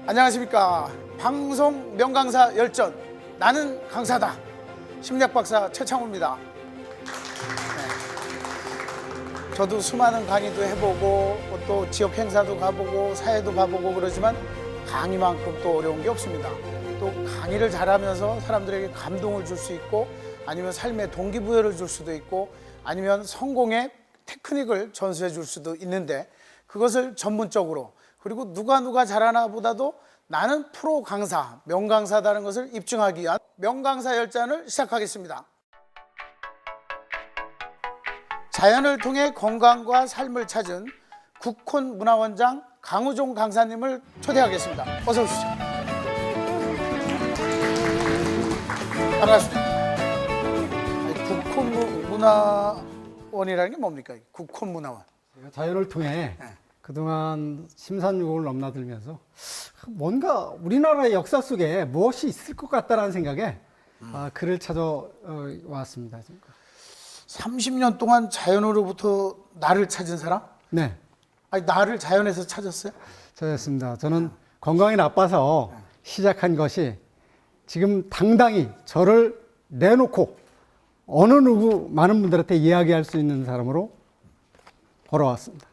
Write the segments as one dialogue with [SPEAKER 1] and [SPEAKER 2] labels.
[SPEAKER 1] 안녕하십니까. 방송 명강사 열전, 나는 강사다. 심리학박사 최창호입니다. 저도 수많은 강의도 해보고 또 지역 행사도 가보고 사회도 봐보고 그러지만 강의만큼 또 어려운 게 없습니다. 또 강의를 잘하면서 사람들에게 감동을 줄 수 있고, 아니면 삶의 동기부여를 줄 수도 있고, 아니면 성공의 테크닉을 전수해 줄 수도 있는데, 그것을 전문적으로, 그리고 누가 잘하나 보다도 나는 프로 강사, 명강사다는 것을 입증하기 위한 명강사 열전을 시작하겠습니다. 자연을 통해 건강과 삶을 찾은 국혼 문화원장 강우종 강사님을 초대하겠습니다. 어서 오시죠. 반갑습니다. 국혼 문화원이라는 게 뭡니까? 국혼 문화원.
[SPEAKER 2] 자연을 통해 그동안 심산유곡을 넘나들면서 뭔가 우리나라의 역사 속에 무엇이 있을 것 같다는 생각에 글을 찾아왔습니다.
[SPEAKER 1] 30년 동안 자연으로부터 나를 찾은 사람?
[SPEAKER 2] 네,
[SPEAKER 1] 아니, 나를 자연에서 찾았어요?
[SPEAKER 2] 찾았습니다. 저는 건강이 나빠서 시작한 것이 지금 당당히 저를 내놓고 어느 누구 많은 분들한테 이야기할 수 있는 사람으로 걸어왔습니다.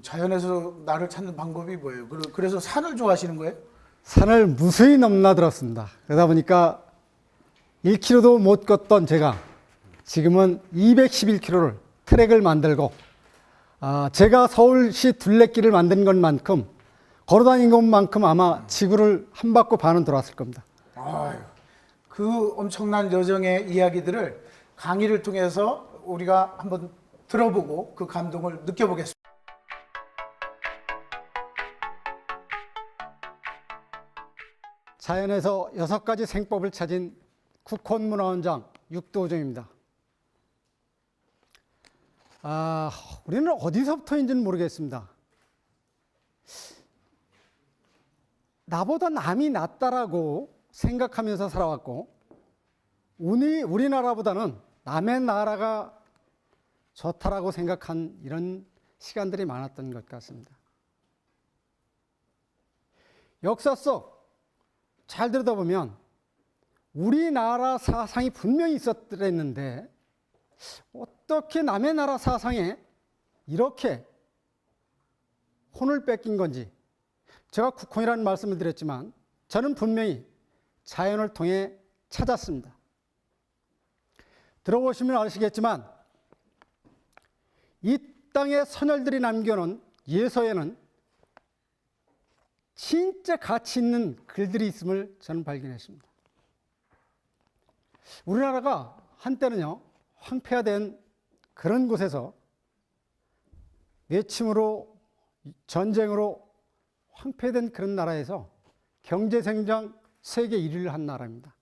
[SPEAKER 1] 자연에서 나를 찾는 방법이 뭐예요? 그래서 산을 좋아하시는 거예요?
[SPEAKER 2] 산을 무수히 넘나들었습니다. 그러다 보니까 1km도 못 걷던 제가 지금은 211km를 트랙을 만들고, 제가 서울시 둘레길을 만든 것만큼, 걸어다닌 것만큼 아마 지구를 한 바퀴 반은 돌았을 겁니다.
[SPEAKER 1] 아유, 그 엄청난 여정의 이야기들을 강의를 통해서 우리가 한번 들어보고 그 감동을 느껴보겠습니다.
[SPEAKER 2] 자연에서 6가지 생법을 찾은 국혼 문화원장 육도종입니다. 우리는 어디서부터인지는 모르겠습니다. 나보다 남이 낫다라고 생각하면서 살아왔고, 우리나라보다는 남의 나라가 좋다라고 생각한 이런 시간들이 많았던 것 같습니다. 역사 속 잘 들여다보면 우리나라 사상이 분명히 있었더랬는데 어떻게 남의 나라 사상에 이렇게 혼을 뺏긴 건지, 제가 국혼이라는 말씀을 드렸지만 저는 분명히 자연을 통해 찾았습니다. 들어보시면 아시겠지만 이 땅의 선열들이 남겨놓은 예서에는 진짜 가치 있는 글들이 있음을 저는 발견했습니다. 우리나라가 한때는요, 황폐화된 그런 곳에서 외침으로, 전쟁으로 황폐된 그런 나라에서 경제성장 세계 1위를 한 나라입니다.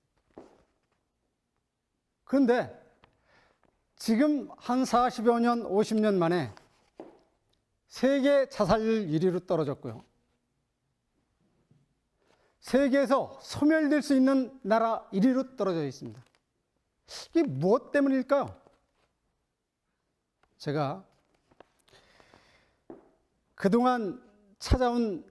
[SPEAKER 2] 그런데 지금 한 40여 년, 50년 만에 세계 자살률 1위로 떨어졌고요. 세계에서 소멸될 수 있는 나라 1위로 떨어져 있습니다. 이게 무엇 때문일까요? 제가 그동안 찾아온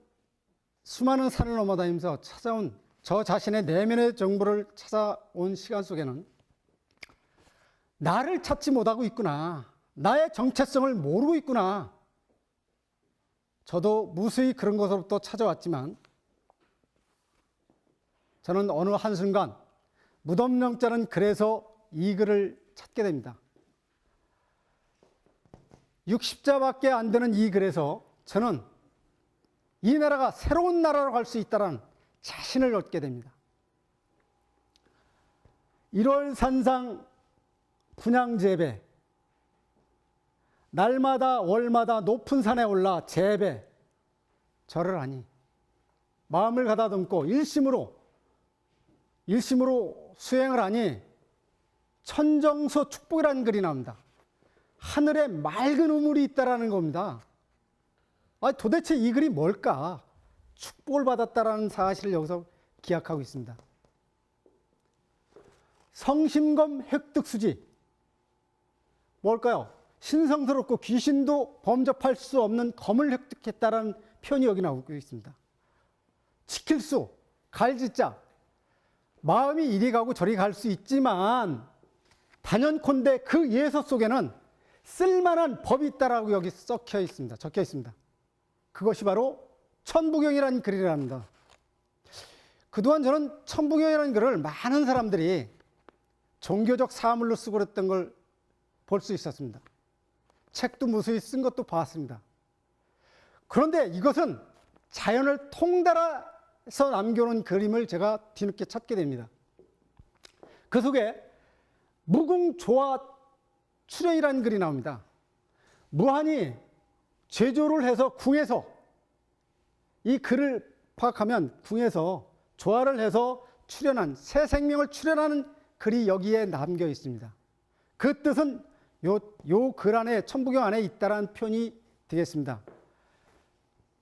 [SPEAKER 2] 수많은 산을 넘어다니면서 찾아온 저 자신의 내면의 정보를 찾아온 시간 속에는 나를 찾지 못하고 있구나, 나의 정체성을 모르고 있구나, 저도 무수히 그런 것으로부터 찾아왔지만 저는 어느 한순간 무덤영자는 글에서 이 글을 찾게 됩니다. 60자밖에 안 되는 이 글에서 저는 이 나라가 새로운 나라로 갈 수 있다는 자신을 얻게 됩니다. 1월 산상 분양재배, 날마다 월마다 높은 산에 올라 재배, 절을 하니 마음을 가다듬고 일심으로 수행을 하니 천정서 축복이라는 글이 나옵니다. 하늘에 맑은 우물이 있다라는 겁니다. 도대체 이 글이 뭘까? 축복을 받았다라는 사실을 여기서 기약하고 있습니다. 성심검 획득수지, 뭘까요? 신성스럽고 귀신도 범접할 수 없는 검을 획득했다라는 표현이 여기 나오고 있습니다. 지킬수, 갈짓자, 마음이 이리 가고 저리 갈 수 있지만 단연컨대 그 예서 속에는 쓸만한 법이 있다라고 여기 적혀 있습니다. 그것이 바로 천부경이라는 글이랍니다. 그동안 저는 천부경이라는 글을 많은 사람들이 종교적 사물로 쓰고 그랬던 걸 볼 수 있었습니다. 책도 무수히 쓴 것도 봤습니다. 그런데 이것은 자연을 통달해서 남겨놓은 그림을 제가 뒤늦게 찾게 됩니다. 그 속에 무궁조화 출현이라는 글이 나옵니다. 무한히 제조를 해서 궁에서, 이 글을 파악하면 궁에서 조화를 해서 출현한, 새 생명을 출현하는 글이 여기에 남겨 있습니다. 그 뜻은 요 글 안에, 천부경 안에 있다라는 표현이 되겠습니다.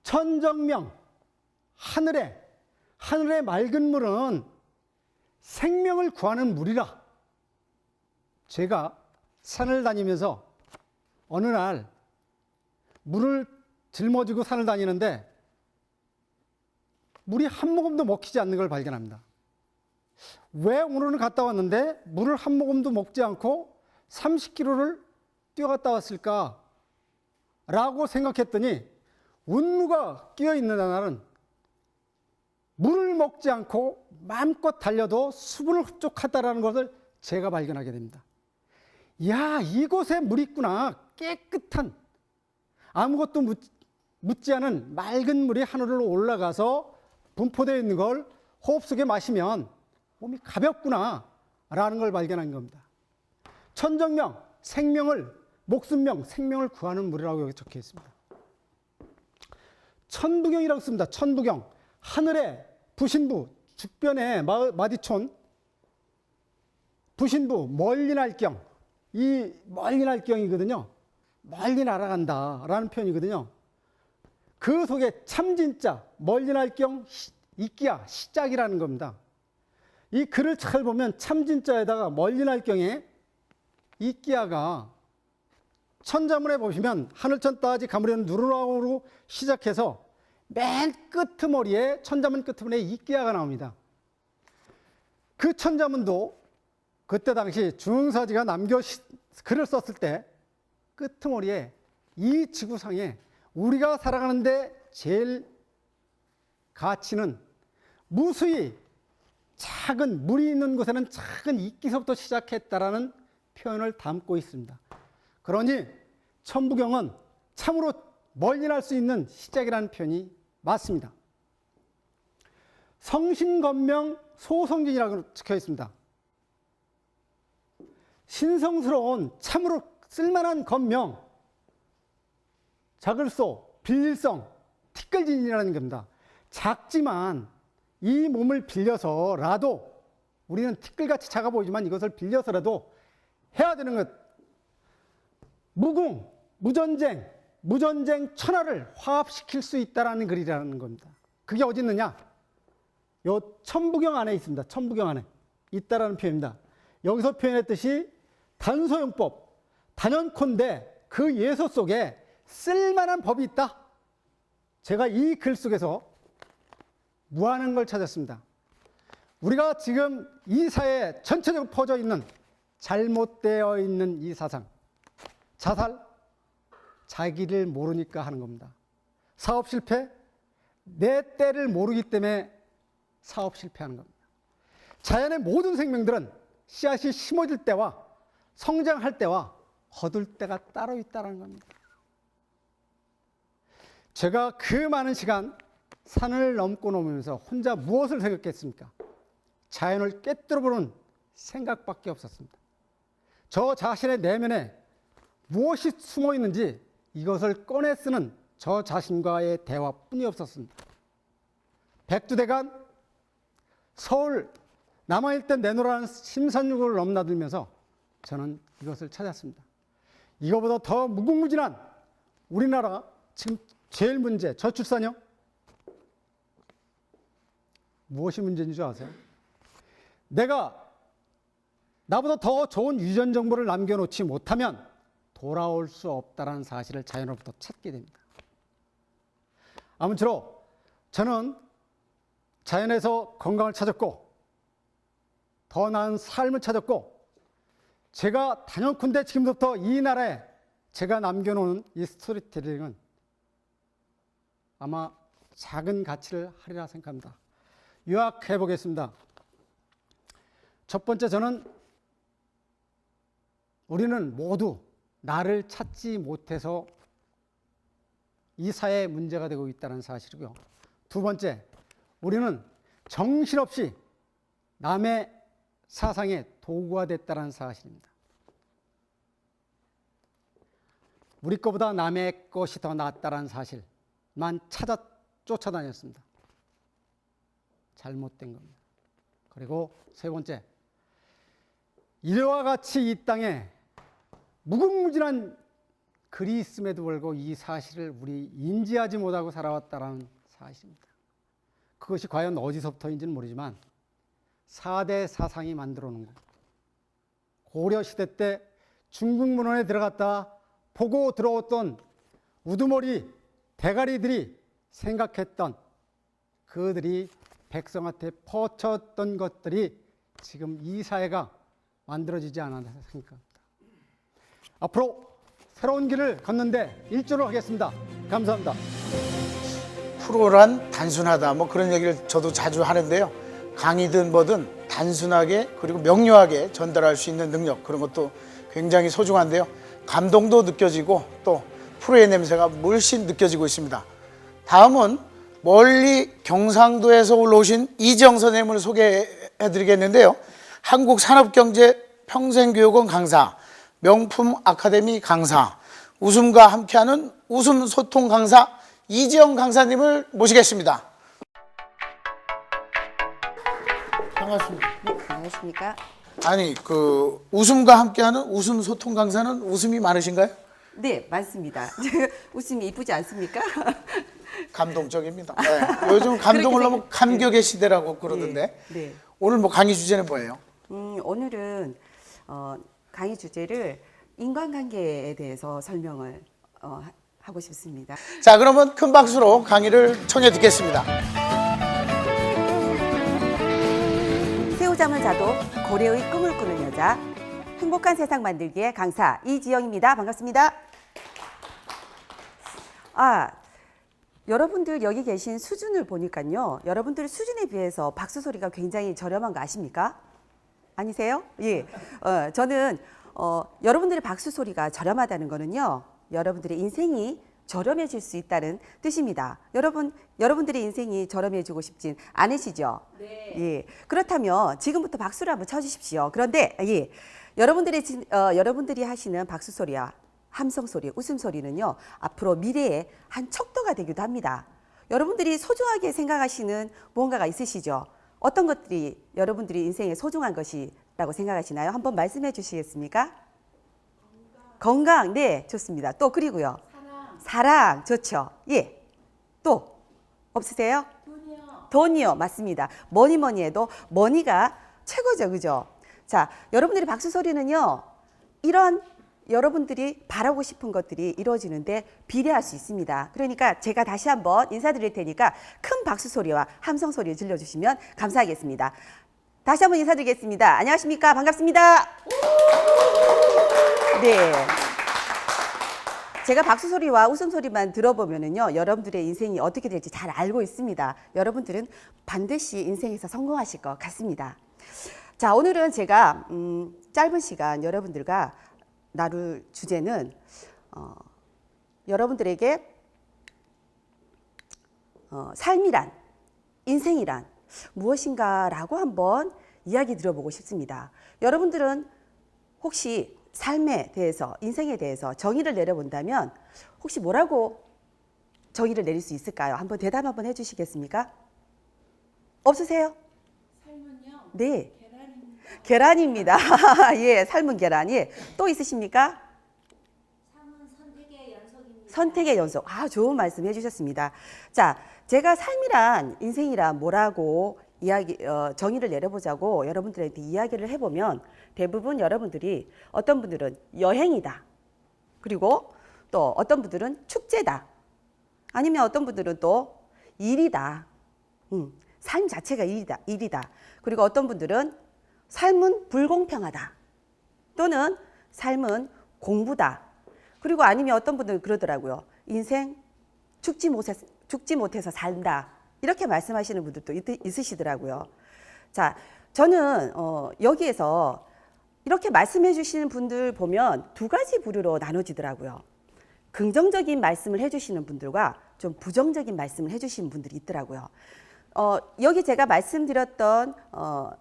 [SPEAKER 2] 천정명, 하늘의 맑은 물은 생명을 구하는 물이라. 제가 산을 다니면서 어느 날 물을 짊어지고 산을 다니는데 물이 한 모금도 먹히지 않는 걸 발견합니다. 왜 오늘은 갔다 왔는데 물을 한 모금도 먹지 않고 30km를 뛰어갔다 왔을까? 라고 생각했더니 운무가 끼어 있는 날은 물을 먹지 않고 마음껏 달려도 수분을 흡족하다라는 것을 제가 발견하게 됩니다. 야, 이곳에 물이 있구나. 깨끗한, 아무것도 묻지 않은 맑은 물이 하늘로 올라가서 분포되어 있는 걸 호흡 속에 마시면 몸이 가볍구나 라는 걸 발견한 겁니다. 천정명, 목숨명, 생명을 구하는 물이라고 여기 적혀 있습니다. 천부경이라고 씁니다. 천부경. 하늘의 부신부, 주변에 마디촌, 부신부, 멀리 날 경. 이 멀리 날 경이거든요. 멀리 날아간다 라는 표현이거든요. 그 속에 참진자, 멀리 날 경, 이끼야, 시작이라는 겁니다. 이 글을 잘 보면 참진자에다가 멀리 날 경에 이끼야가 천자문에 보시면 하늘천 따지 가무리는 누르라고로 시작해서 맨 끄트머리에, 천자문 끄트머리에 이끼야가 나옵니다. 그 천자문도 그때 당시 중흥사지가 글을 썼을 때 끄트머리에 이 지구상에 우리가 살아가는데 제일 가치는 무수히 작은, 물이 있는 곳에는 작은 이끼서부터 시작했다라는 표현을 담고 있습니다. 그러니 천부경은 참으로 멀리 날 수 있는 시작이라는 표현이 맞습니다. 성신건명 소성진이라고 적혀 있습니다. 신성스러운, 참으로 쓸만한 건명, 작을소, 빌릴성, 티끌진이라는 겁니다. 작지만 이 몸을 빌려서라도, 우리는 티끌같이 작아 보이지만 이것을 빌려서라도 해야 되는 것, 무전쟁 천하를 화합시킬 수 있다라는 글이라는 겁니다. 그게 어디 있느냐? 요 천부경 안에 있습니다. 천부경 안에 있다라는 표현입니다. 여기서 표현했듯이 단소용법, 단연컨대 그 예서 속에 쓸만한 법이 있다. 제가 이 글 속에서 무한한 걸 찾았습니다. 우리가 지금 이 사회에 전체적으로 퍼져 있는, 잘못되어 있는 이 사상, 자살, 자기를 모르니까 하는 겁니다. 사업 실패, 내 때를 모르기 때문에 사업 실패하는 겁니다. 자연의 모든 생명들은 씨앗이 심어질 때와 성장할 때와 거둘 때가 따로 있다는 겁니다. 제가 그 많은 시간 산을 넘고 넘으면서 혼자 무엇을 생각했습니까? 자연을 꿰뚫어보는 생각밖에 없었습니다. 저 자신의 내면에 무엇이 숨어 있는지 이것을 꺼내 쓰는 저 자신과의 대화뿐이 없었습니다. 백두대간, 서울, 남아일대 내노라는 심산육을 넘나들면서 저는 이것을 찾았습니다. 이거보다 더 무궁무진한 우리나라 지금 제일 문제, 저출산형. 무엇이 문제인 줄 아세요? 나보다 더 좋은 유전 정보를 남겨놓지 못하면 돌아올 수 없다는 사실을 자연으로부터 찾게 됩니다. 아무쪼록 저는 자연에서 건강을 찾았고 더 나은 삶을 찾았고 제가 단연컨대 지금부터 이 나라에 제가 남겨놓은 이 스토리텔링은 아마 작은 가치를 하리라 생각합니다. 요약해 보겠습니다. 첫 번째, 저는 우리는 모두 나를 찾지 못해서 이 사회에 문제가 되고 있다는 사실이고요. 두 번째, 우리는 정신없이 남의 사상의 도구가 됐다는 사실입니다. 우리 것보다 남의 것이 더 낫다는 사실만 쫓아다녔습니다. 잘못된 겁니다. 그리고 세 번째, 이와 같이 이 땅에 무궁무진한 글이 있음에도 불구하고 이 사실을 우리 인지하지 못하고 살아왔다는 사실입니다. 그것이 과연 어디서부터인지는 모르지만 4대 사상이 만들어 놓은 것. 고려시대 때 중국 문헌에 들어갔다 보고 들어왔던 우두머리 대가리들이 생각했던 그들이 백성한테 퍼쳤던 것들이 지금 이 사회가 만들어지지 않았나 생각합니다. 앞으로 새로운 길을 걷는데 일조를 하겠습니다. 감사합니다.
[SPEAKER 1] 프로란 단순하다 뭐 그런 얘기를 저도 자주 하는데요. 강의든 뭐든 단순하게 그리고 명료하게 전달할 수 있는 능력, 그런 것도 굉장히 소중한데요. 감동도 느껴지고 또 프로의 냄새가 물씬 느껴지고 있습니다. 다음은 멀리 경상도에서 올라오신 이지영 선생님을 소개해 드리겠는데요. 한국산업경제평생교육원 강사, 명품 아카데미 강사, 웃음과 함께하는 웃음 소통 강사 이지영 강사님을 모시겠습니다. 반갑습니다.
[SPEAKER 3] 네, 안녕하십니까?
[SPEAKER 1] 아니, 그 웃음과 함께하는 웃음 소통 강사는 웃음이 많으신가요?
[SPEAKER 3] 네, 많습니다. 웃음이 이쁘지 않습니까?
[SPEAKER 1] 감동적입니다. 네. 요즘 감동을 너무 감격의 시대라고 그러던데.
[SPEAKER 3] 네, 네.
[SPEAKER 1] 오늘 뭐 강의 주제는 뭐예요?
[SPEAKER 3] 오늘은 강의 주제를 인간관계에 대해서 설명을 하고 싶습니다.
[SPEAKER 1] 자, 그러면 큰 박수로 강의를 청해 듣겠습니다.
[SPEAKER 3] 새우잠을 자도 고래의 꿈을 꾸는 여자, 행복한 세상 만들기의 강사 이지영입니다. 반갑습니다. 여러분들 여기 계신 수준을 보니까요. 여러분들 수준에 비해서 박수 소리가 굉장히 저렴한 거 아십니까? 아니세요? 예. 저는 여러분들의 박수 소리가 저렴하다는 거는요. 여러분들의 인생이 저렴해질 수 있다는 뜻입니다. 여러분들의 인생이 저렴해지고 싶진 않으시죠? 네. 예. 그렇다면 지금부터 박수를 한번 쳐주십시오. 그런데 예. 여러분들이 하시는 박수 소리와 함성 소리, 웃음 소리는요. 앞으로 미래의 한 척도가 되기도 합니다. 여러분들이 소중하게 생각하시는 무언가가 있으시죠? 어떤 것들이 여러분들이 인생에 소중한 것이라고 생각하시나요? 한번 말씀해 주시겠습니까? 건강. 네, 좋습니다. 또 그리고요. 사랑 좋죠. 예. 또 없으세요? 돈이요. 맞습니다. 뭐니 해도 머니가 최고죠. 그죠? 자, 여러분들이 박수 소리는요. 이런 여러분들이 바라고 싶은 것들이 이루어지는데 비례할 수 있습니다. 그러니까 제가 다시 한번 인사드릴 테니까 큰 박수 소리와 함성 소리 들려주시면 감사하겠습니다. 다시 한번 인사드리겠습니다. 안녕하십니까? 반갑습니다. 네. 제가 박수 소리와 웃음 소리만 들어보면은요, 여러분들의 인생이 어떻게 될지 잘 알고 있습니다. 여러분들은 반드시 인생에서 성공하실 것 같습니다. 자, 오늘은 제가 짧은 시간 여러분들과 나눌 주제는 여러분들에게 삶이란, 인생이란 무엇인가라고 한번 이야기 드려보고 싶습니다. 여러분들은 혹시 삶에 대해서, 인생에 대해서 정의를 내려본다면 혹시 뭐라고 정의를 내릴 수 있을까요? 한번 대답 한번 해주시겠습니까? 없으세요?
[SPEAKER 4] 삶은요?
[SPEAKER 3] 네.
[SPEAKER 4] 계란입니다.
[SPEAKER 3] 계란입니다. 예, 삶은 계란. 예. 또 있으십니까?
[SPEAKER 4] 삶은 선택의 연속입니다.
[SPEAKER 3] 선택의 연속. 좋은 말씀 해주셨습니다. 자, 제가 삶이란, 인생이란 뭐라고 정의를 내려보자고 여러분들한테 이야기를 해보면 대부분 여러분들이 어떤 분들은 여행이다. 그리고 또 어떤 분들은 축제다. 아니면 어떤 분들은 또 일이다. 삶 자체가 일이다. 그리고 어떤 분들은 삶은 불공평하다. 또는 삶은 공부다. 그리고 아니면 어떤 분들은 그러더라고요. 인생 죽지 못해서 산다. 이렇게 말씀하시는 분들도 있으시더라고요. 자, 저는 여기에서 이렇게 말씀해 주시는 분들 보면 두 가지 부류로 나눠지더라고요. 긍정적인 말씀을 해주시는 분들과 좀 부정적인 말씀을 해주시는 분들이 있더라고요. 여기 제가 말씀드렸던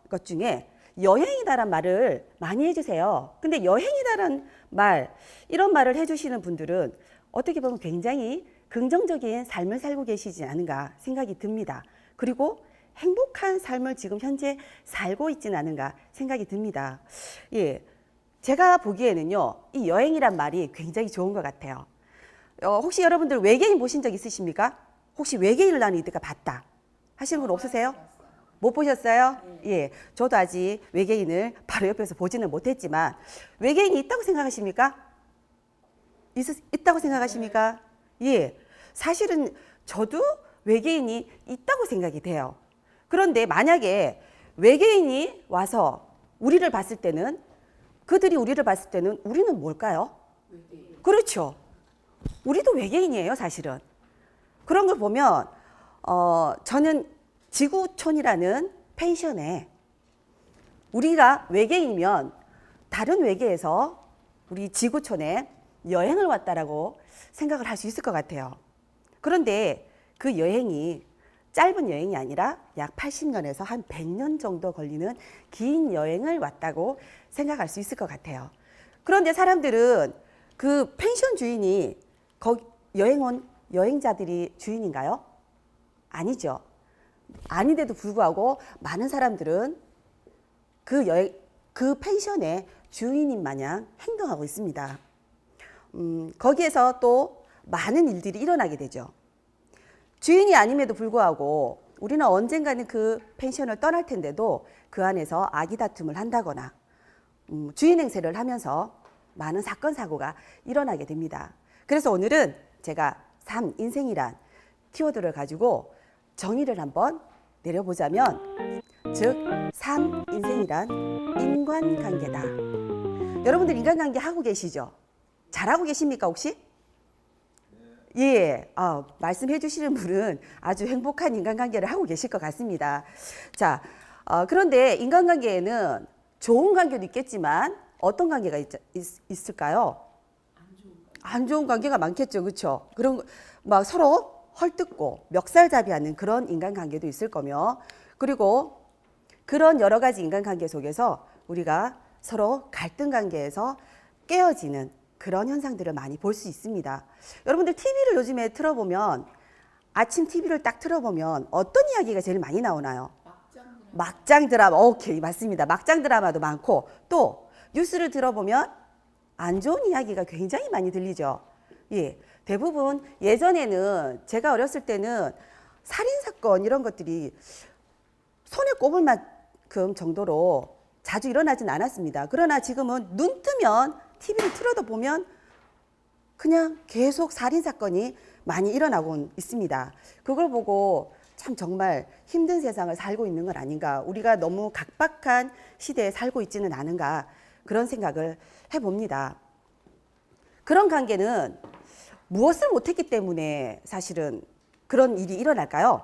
[SPEAKER 3] 것 중에 여행이다란 말을 많이 해주세요. 근데 여행이다란 말, 이런 말을 해주시는 분들은 어떻게 보면 굉장히 긍정적인 삶을 살고 계시지 않은가 생각이 듭니다. 그리고 행복한 삶을 지금 현재 살고 있지는 않은가 생각이 듭니다. 예, 제가 보기에는요, 이 여행이란 말이 굉장히 좋은 것 같아요. 혹시 여러분들 외계인 보신 적 있으십니까? 혹시 외계인을 나는 이때가 봤다 하시는 분 없으세요? 못 보셨어요? 예, 저도 아직 외계인을 바로 옆에서 보지는 못했지만 외계인이 있다고 생각하십니까? 있다고 생각하십니까? 예, 사실은 저도 외계인이 있다고 생각이 돼요. 그런데 만약에 외계인이 와서 우리를 봤을 때는, 그들이 우리를 봤을 때는 우리는 뭘까요? 그렇죠. 우리도 외계인이에요, 사실은. 그런 걸 보면 저는 지구촌이라는 펜션에 우리가 외계인이면 다른 외계에서 우리 지구촌에 여행을 왔다라고 생각을 할 수 있을 것 같아요. 그런데 그 여행이 짧은 여행이 아니라 약 80년에서 한 100년 정도 걸리는 긴 여행을 왔다고 생각할 수 있을 것 같아요. 그런데 사람들은 그 펜션 주인이 거기 여행 온 여행자들이 주인인가요? 아니죠. 아닌데도 불구하고 많은 사람들은 그 펜션의 주인인 마냥 행동하고 있습니다. 거기에서 또 많은 일들이 일어나게 되죠. 주인이 아님에도 불구하고 우리는 언젠가는 그 펜션을 떠날 텐데도 그 안에서 아기 다툼을 한다거나 주인 행세를 하면서 많은 사건 사고가 일어나게 됩니다. 그래서 오늘은 제가 삶, 인생이란 키워드를 가지고 정의를 한번 내려보자면, 즉 삶, 인생이란 인간관계다. 여러분들 인간관계 하고 계시죠? 잘하고 계십니까 혹시? 예, 말씀해 주시는 분은 아주 행복한 인간관계를 하고 계실 것 같습니다. 자, 그런데 인간관계에는 좋은 관계도 있겠지만 어떤 관계가 있을까요? 안 좋은 관계가 많겠죠, 그렇죠? 그런 막 서로 헐뜯고 멱살잡이하는 그런 인간관계도 있을 거며, 그리고 그런 여러 가지 인간관계 속에서 우리가 서로 갈등 관계에서 깨어지는 그런 현상들을 많이 볼 수 있습니다. 여러분들 TV를 요즘에 틀어보면, 아침 TV를 딱 틀어보면 어떤 이야기가 제일 많이 나오나요? 막장 드라마. 오케이, 맞습니다. 막장 드라마도 많고, 또 뉴스를 들어보면 안 좋은 이야기가 굉장히 많이 들리죠. 예, 대부분 예전에는 제가 어렸을 때는 살인사건 이런 것들이 손에 꼽을 만큼 정도로 자주 일어나진 않았습니다. 그러나 지금은 눈 뜨면 TV를 틀어도 보면 그냥 계속 살인사건이 많이 일어나고 있습니다. 그걸 보고 참 정말 힘든 세상을 살고 있는 건 아닌가, 우리가 너무 각박한 시대에 살고 있지는 않은가, 그런 생각을 해봅니다. 그런 관계는 무엇을 못했기 때문에 사실은 그런 일이 일어날까요?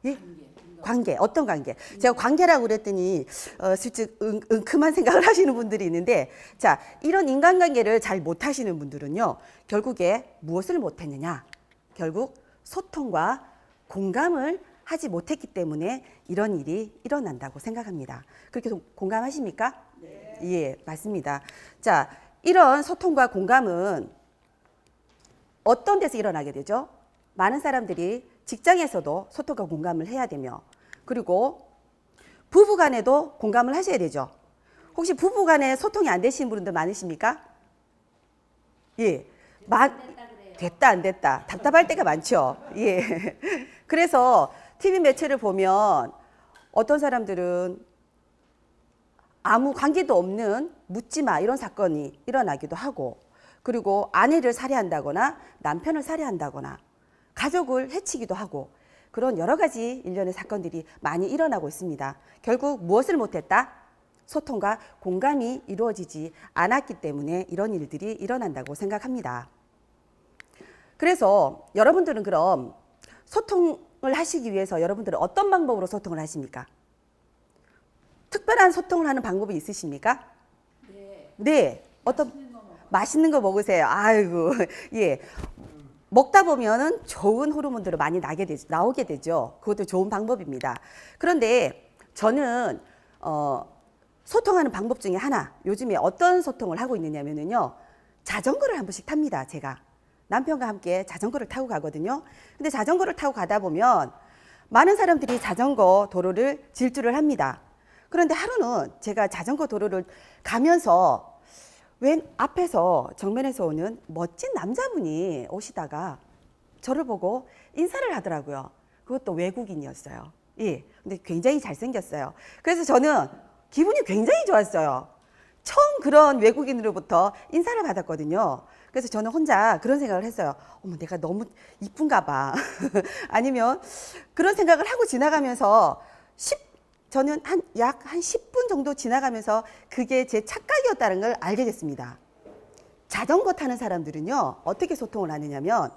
[SPEAKER 3] 예? 관계, 어떤 관계? 제가 관계라고 그랬더니 슬쩍 은큼한 생각을 하시는 분들이 있는데, 자, 이런 인간관계를 잘 못하시는 분들은요, 결국에 무엇을 못했느냐? 결국 소통과 공감을 하지 못했기 때문에 이런 일이 일어난다고 생각합니다. 그렇게 공감하십니까? 네. 예, 맞습니다. 자, 이런 소통과 공감은 어떤 데서 일어나게 되죠? 많은 사람들이 직장에서도 소통과 공감을 해야 되며, 그리고 부부 간에도 공감을 하셔야 되죠. 혹시 부부 간에 소통이 안 되시는 분들 많으십니까? 예. 됐다 안 됐다 답답할 때가 많죠. 예. 그래서 TV 매체를 보면 어떤 사람들은 아무 관계도 없는 묻지마 이런 사건이 일어나기도 하고, 그리고 아내를 살해한다거나 남편을 살해한다거나 가족을 해치기도 하고, 그런 여러 가지 일련의 사건들이 많이 일어나고 있습니다. 결국 무엇을 못했다? 소통과 공감이 이루어지지 않았기 때문에 이런 일들이 일어난다고 생각합니다. 그래서 여러분들은 그럼 소통을 하시기 위해서 여러분들은 어떤 방법으로 소통을 하십니까? 특별한 소통을 하는 방법이 있으십니까? 네. 어떤 맛있는 거 먹으세요. 아이고. 예. 먹다 보면은 좋은 호르몬들이 많이 나오게 되죠. 그것도 좋은 방법입니다. 그런데 저는 소통하는 방법 중에 하나, 요즘에 어떤 소통을 하고 있느냐면요, 자전거를 한 번씩 탑니다. 제가 남편과 함께 자전거를 타고 가거든요. 근데 자전거를 타고 가다 보면 많은 사람들이 자전거 도로를 질주를 합니다. 그런데 하루는 제가 자전거 도로를 가면서 웬 앞에서 정면에서 오는 멋진 남자분이 오시다가 저를 보고 인사를 하더라고요. 그것도 외국인이었어요. 예. 근데 굉장히 잘생겼어요. 그래서 저는 기분이 굉장히 좋았어요. 처음 그런 외국인으로부터 인사를 받았거든요. 그래서 저는 혼자 그런 생각을 했어요. 어머, 내가 너무 이쁜가 봐. 아니면 그런 생각을 하고 지나가면서 저는 약 한 10분 정도 지나가면서 그게 제 착각이었다는 걸 알게 됐습니다. 자전거 타는 사람들은요, 어떻게 소통을 하느냐면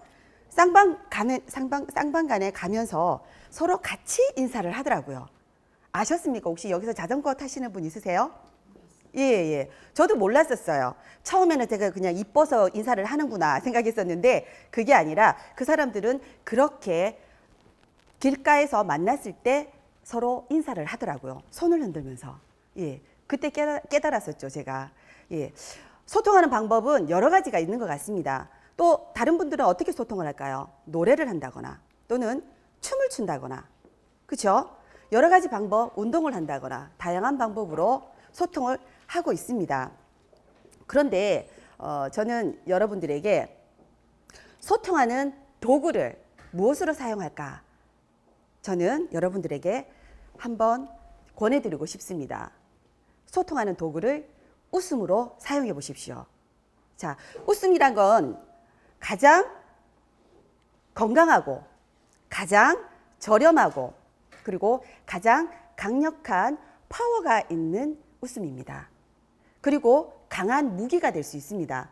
[SPEAKER 3] 쌍방간에 가면서 서로 같이 인사를 하더라고요. 아셨습니까? 혹시 여기서 자전거 타시는 분 있으세요? 예, 예. 저도 몰랐었어요. 처음에는 제가 그냥 이뻐서 인사를 하는구나 생각했었는데 그게 아니라 그 사람들은 그렇게 길가에서 만났을 때 서로 인사를 하더라고요. 손을 흔들면서. 예. 그때 깨달았었죠, 제가. 예. 소통하는 방법은 여러 가지가 있는 것 같습니다. 또 다른 분들은 어떻게 소통을 할까요? 노래를 한다거나 또는 춤을 춘다거나. 그렇죠? 여러 가지 방법, 운동을 한다거나 다양한 방법으로 소통을 하고 있습니다. 그런데 저는 여러분들에게 소통하는 도구를 무엇으로 사용할까? 저는 여러분들에게 한번 권해드리고 싶습니다. 소통하는 도구를 웃음으로 사용해 보십시오. 자, 웃음이란 건 가장 건강하고 가장 저렴하고 그리고 가장 강력한 파워가 있는 웃음입니다. 그리고 강한 무기가 될 수 있습니다.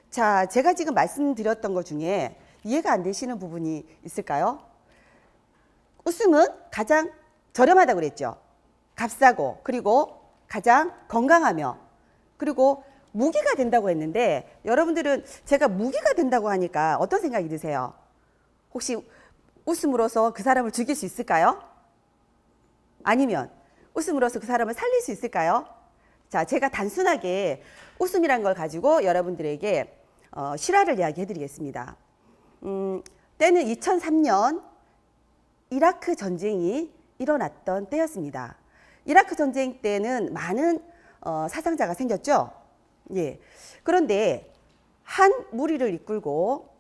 [SPEAKER 3] 자, 제가 지금 말씀드렸던 것 중에 이해가 안 되시는 부분이 있을까요? 웃음은 가장 저렴하다고 그랬죠. 값싸고 그리고 가장 건강하며 그리고 무기가 된다고 했는데 여러분들은 제가 무기가 된다고 하니까 어떤 생각이 드세요? 혹시 웃음으로써 그 사람을 죽일 수 있을까요? 아니면 웃음으로써 그 사람을 살릴 수 있을까요? 자, 제가 단순하게 웃음이란 걸 가지고 여러분들에게 실화를 이야기해 드리겠습니다. 때는 2003년 이라크 전쟁이 일어났던 때였습니다. 이라크 전쟁 때는 많은 사상자가 생겼죠. 예. 그런데 한 무리를 이끌고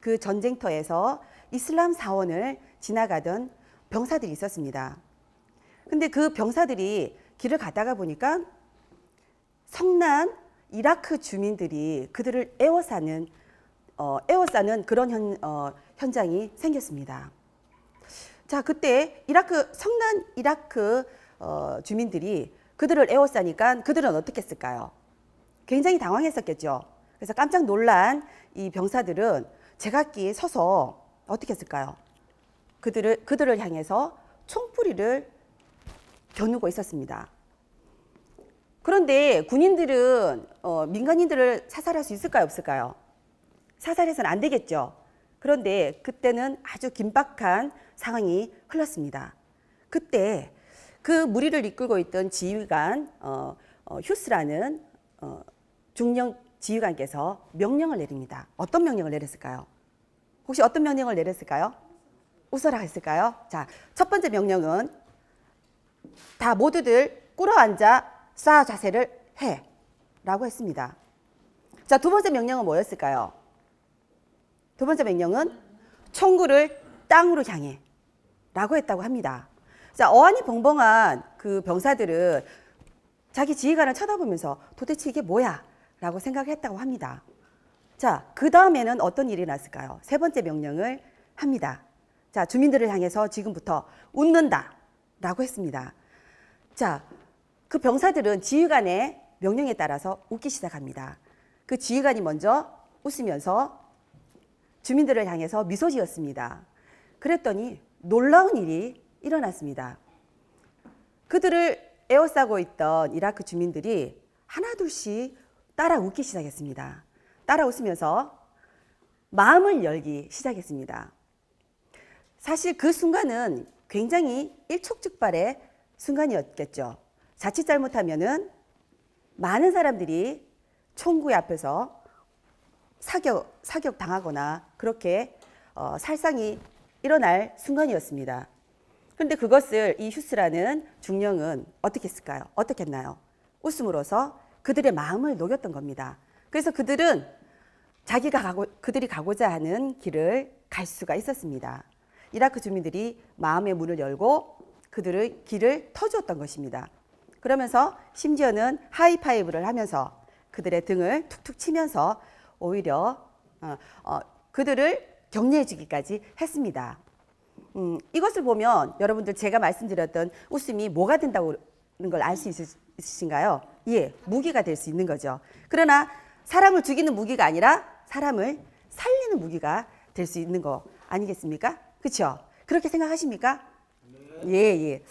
[SPEAKER 3] 그 전쟁터에서 이슬람 사원을 지나가던 병사들이 있었습니다. 근데 그 병사들이 길을 가다가 보니까 성난 이라크 주민들이 그들을 에워싸는 그런 현장이 생겼습니다. 자, 그때 성난 이라크 주민들이 그들을 에워싸니까 그들은 어떻게 했을까요? 굉장히 당황했었겠죠. 그래서 깜짝 놀란 이 병사들은 제각기 서서 어떻게 했을까요? 그들을 향해서 총뿌리를 겨누고 있었습니다. 그런데 군인들은 민간인들을 사살할 수 있을까요? 없을까요? 사살해서는 안 되겠죠. 그런데 그때는 아주 긴박한 상황이 흘렀습니다. 그때 그 무리를 이끌고 있던 지휘관 휴스라는 중령 지휘관께서 명령을 내립니다. 어떤 명령을 내렸을까요? 혹시 어떤 명령을 내렸을까요? 웃어라 했을까요? 자, 첫 번째 명령은 다 모두들 꿇어앉아 싸 자세를 해 라고 했습니다. 자, 두 번째 명령은 뭐였을까요? 두 번째 명령은 총구를 땅으로 향해 라고 했다고 합니다. 자, 어안이 벙벙한 그 병사들은 자기 지휘관을 쳐다보면서 도대체 이게 뭐야? 라고 생각했다고 합니다. 자, 그 다음에는 어떤 일이 났을까요? 세 번째 명령을 합니다. 자, 주민들을 향해서 지금부터 웃는다라고 했습니다. 자, 그 병사들은 지휘관의 명령에 따라서 웃기 시작합니다. 그 지휘관이 먼저 웃으면서 주민들을 향해서 미소 지었습니다. 그랬더니 놀라운 일이 일어났습니다. 그들을 에워싸고 있던 이라크 주민들이 하나둘씩 따라 웃기 시작했습니다. 따라 웃으면서 마음을 열기 시작했습니다. 사실 그 순간은 굉장히 일촉즉발의 순간이었겠죠. 자칫 잘못하면은 많은 사람들이 총구의 앞에서 사격 당하거나 그렇게 살상이 일어날 순간이었습니다. 그런데 그것을 이 휴스라는 중령은 어떻게 했을까요? 어떻게 했나요? 웃음으로써 그들의 마음을 녹였던 겁니다. 그래서 그들은 그들이 가고자 하는 길을 갈 수가 있었습니다. 이라크 주민들이 마음의 문을 열고 그들의 길을 터주었던 것입니다. 그러면서 심지어는 하이파이브를 하면서 그들의 등을 툭툭 치면서 오히려 그들을 격려해 주기까지 했습니다. 이것을 보면 여러분들 제가 말씀드렸던 웃음이 뭐가 된다는 걸 알 수 있으신가요? 예, 무기가 될 수 있는 거죠. 그러나 사람을 죽이는 무기가 아니라 사람을 살리는 무기가 될 수 있는 거 아니겠습니까? 그렇죠? 그렇게 생각하십니까? 예, 예.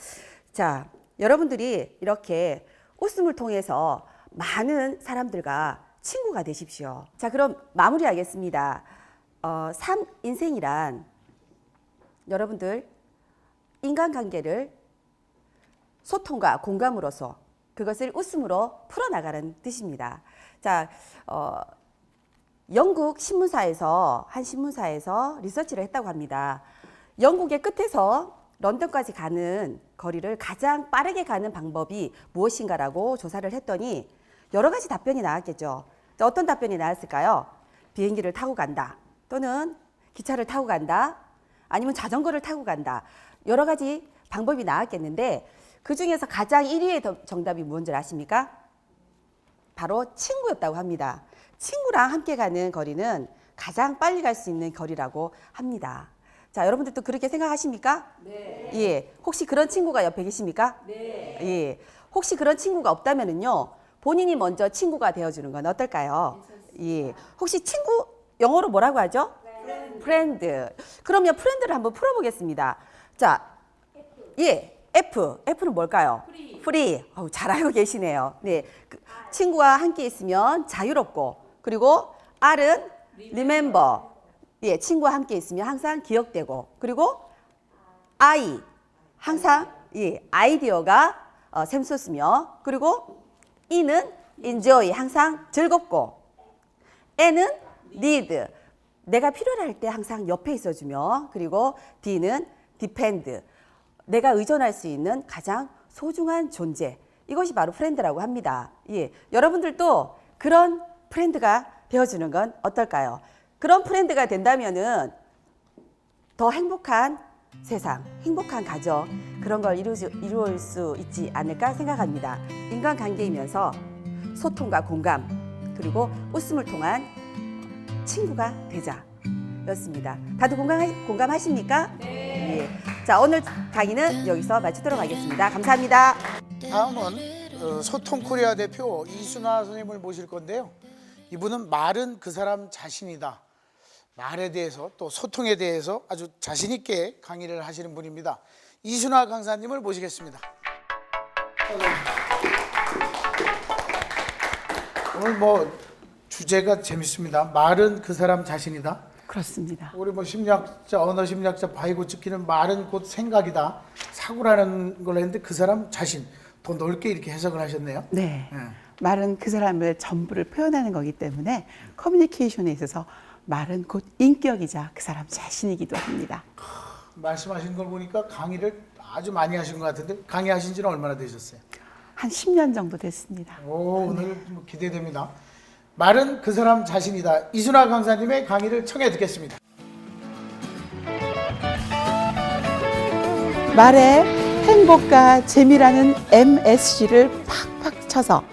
[SPEAKER 3] 자, 여러분들이 이렇게 웃음을 통해서 많은 사람들과 친구가 되십시오. 자, 그럼 마무리하겠습니다. 인생이란 여러분들 인간관계를 소통과 공감으로서 그것을 웃음으로 풀어나가는 뜻입니다. 자, 영국 신문사에서 한 신문사에서 리서치를 했다고 합니다. 영국의 끝에서 런던까지 가는 거리를 가장 빠르게 가는 방법이 무엇인가라고 조사를 했더니 여러 가지 답변이 나왔겠죠. 어떤 답변이 나왔을까요? 비행기를 타고 간다. 또는 기차를 타고 간다. 아니면 자전거를 타고 간다. 여러 가지 방법이 나왔겠는데 그 중에서 가장 1위의 정답이 뭔지 아십니까? 바로 친구였다고 합니다. 친구랑 함께 가는 거리는 가장 빨리 갈 수 있는 거리라고 합니다. 자, 여러분들도 그렇게 생각하십니까? 네. 예. 혹시 그런 친구가 옆에 계십니까? 네. 예. 혹시 그런 친구가 없다면은요, 본인이 먼저 친구가 되어주는 건 어떨까요? 예. 혹시 친구, 영어로 뭐라고 하죠? 프렌드. 그러면 프렌드를 한번 풀어보겠습니다. 자, 예. F는 뭘까요? 프리. 잘 알고 계시네요. 네. 친구와 함께 있으면 자유롭고, 그리고 R은 remember. 예, 친구와 함께 있으면 항상 기억되고, 그리고 I 항상 예, 아이디어가 샘솟으며, 그리고 E는 enjoy 항상 즐겁고, N은 need 내가 필요할 때 항상 옆에 있어주며, 그리고 D는 depend 내가 의존할 수 있는 가장 소중한 존재. 이것이 바로 프렌드라고 합니다. 예, 여러분들도 그런 프렌드가 되어주는 건 어떨까요? 그런 프렌드가 된다면은 더 행복한 세상, 행복한 가정, 그런 걸 이루어질 수 있지 않을까 생각합니다. 인간관계이면서 소통과 공감, 그리고 웃음을 통한 친구가 되자 였습니다. 다들 공감하십니까? 네. 예. 자, 오늘 강의는 여기서 마치도록 하겠습니다. 감사합니다.
[SPEAKER 1] 다음은 소통 코리아 대표 이순아 선생님을 모실 건데요. 이분은 말은 그 사람 자신이다. 말에 대해서 또 소통에 대해서 아주 자신 있게 강의를 하시는 분입니다. 이순아 강사님을 모시겠습니다. 오늘 주제가 재밌습니다. 말은 그 사람 자신이다.
[SPEAKER 3] 그렇습니다.
[SPEAKER 1] 우리 심리학자, 언어 심리학자 바이고츠키는 말은 곧 생각이다. 사고라는 걸 했는데 그 사람 자신 더 넓게 이렇게 해석을 하셨네요.
[SPEAKER 5] 네. 말은 그 사람의 전부를 표현하는 거기 때문에 커뮤니케이션에 있어서 말은 곧 인격이자 그 사람 자신이기도 합니다.
[SPEAKER 1] 말씀하신 걸 보니까 강의를 아주 많이 하신 것 같은데 강의하신 지는 얼마나 되셨어요?
[SPEAKER 5] 한 10년 정도 됐습니다.
[SPEAKER 1] 오늘 기대됩니다. 말은 그 사람 자신이다. 이순아 강사님의 강의를 청해 듣겠습니다.
[SPEAKER 5] 말에 행복과 재미라는 MSG를 팍팍 쳐서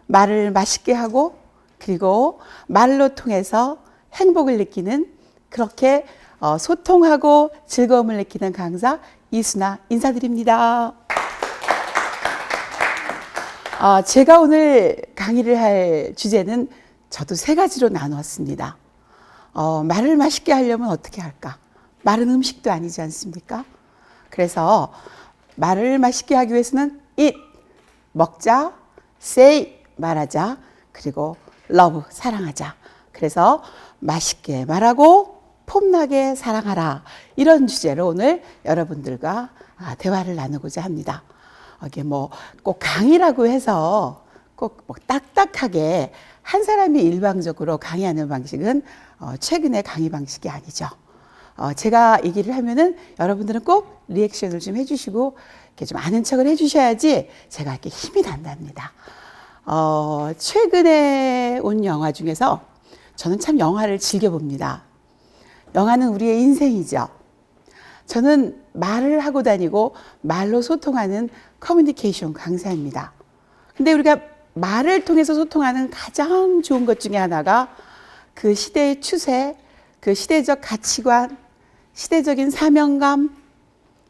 [SPEAKER 5] 말을 맛있게 하고, 그리고 말로 통해서 행복을 느끼는, 그렇게 소통하고 즐거움을 느끼는 강사 이수나 인사드립니다. 제가 오늘 강의를 할 주제는 저도 세 가지로 나누었습니다. 말을 맛있게 하려면 어떻게 할까? 말은 음식도 아니지 않습니까? 그래서 말을 맛있게 하기 위해서는 eat, 먹자, say, 말하자, 그리고 love, 사랑하자. 그래서 맛있게 말하고 폼나게 사랑하라. 이런 주제로 오늘 여러분들과 대화를 나누고자 합니다. 이게 뭐 꼭 강의라고 해서 꼭 뭐 딱딱하게 한 사람이 일방적으로 강의하는 방식은 최근의 강의 방식이 아니죠. 제가 얘기를 하면은 여러분들은 꼭 리액션을 좀 해주시고 이렇게 좀 아는 척을 해주셔야지 제가 이렇게 힘이 난답니다. 최근에 온 영화 중에서 저는 참 영화를 즐겨봅니다. 영화는 우리의 인생이죠. 저는 말을 하고 다니고 말로 소통하는 커뮤니케이션 강사입니다. 근데 우리가 말을 통해서 소통하는 가장 좋은 것 중에 하나가 그 시대의 추세, 그 시대적 가치관, 시대적인 사명감,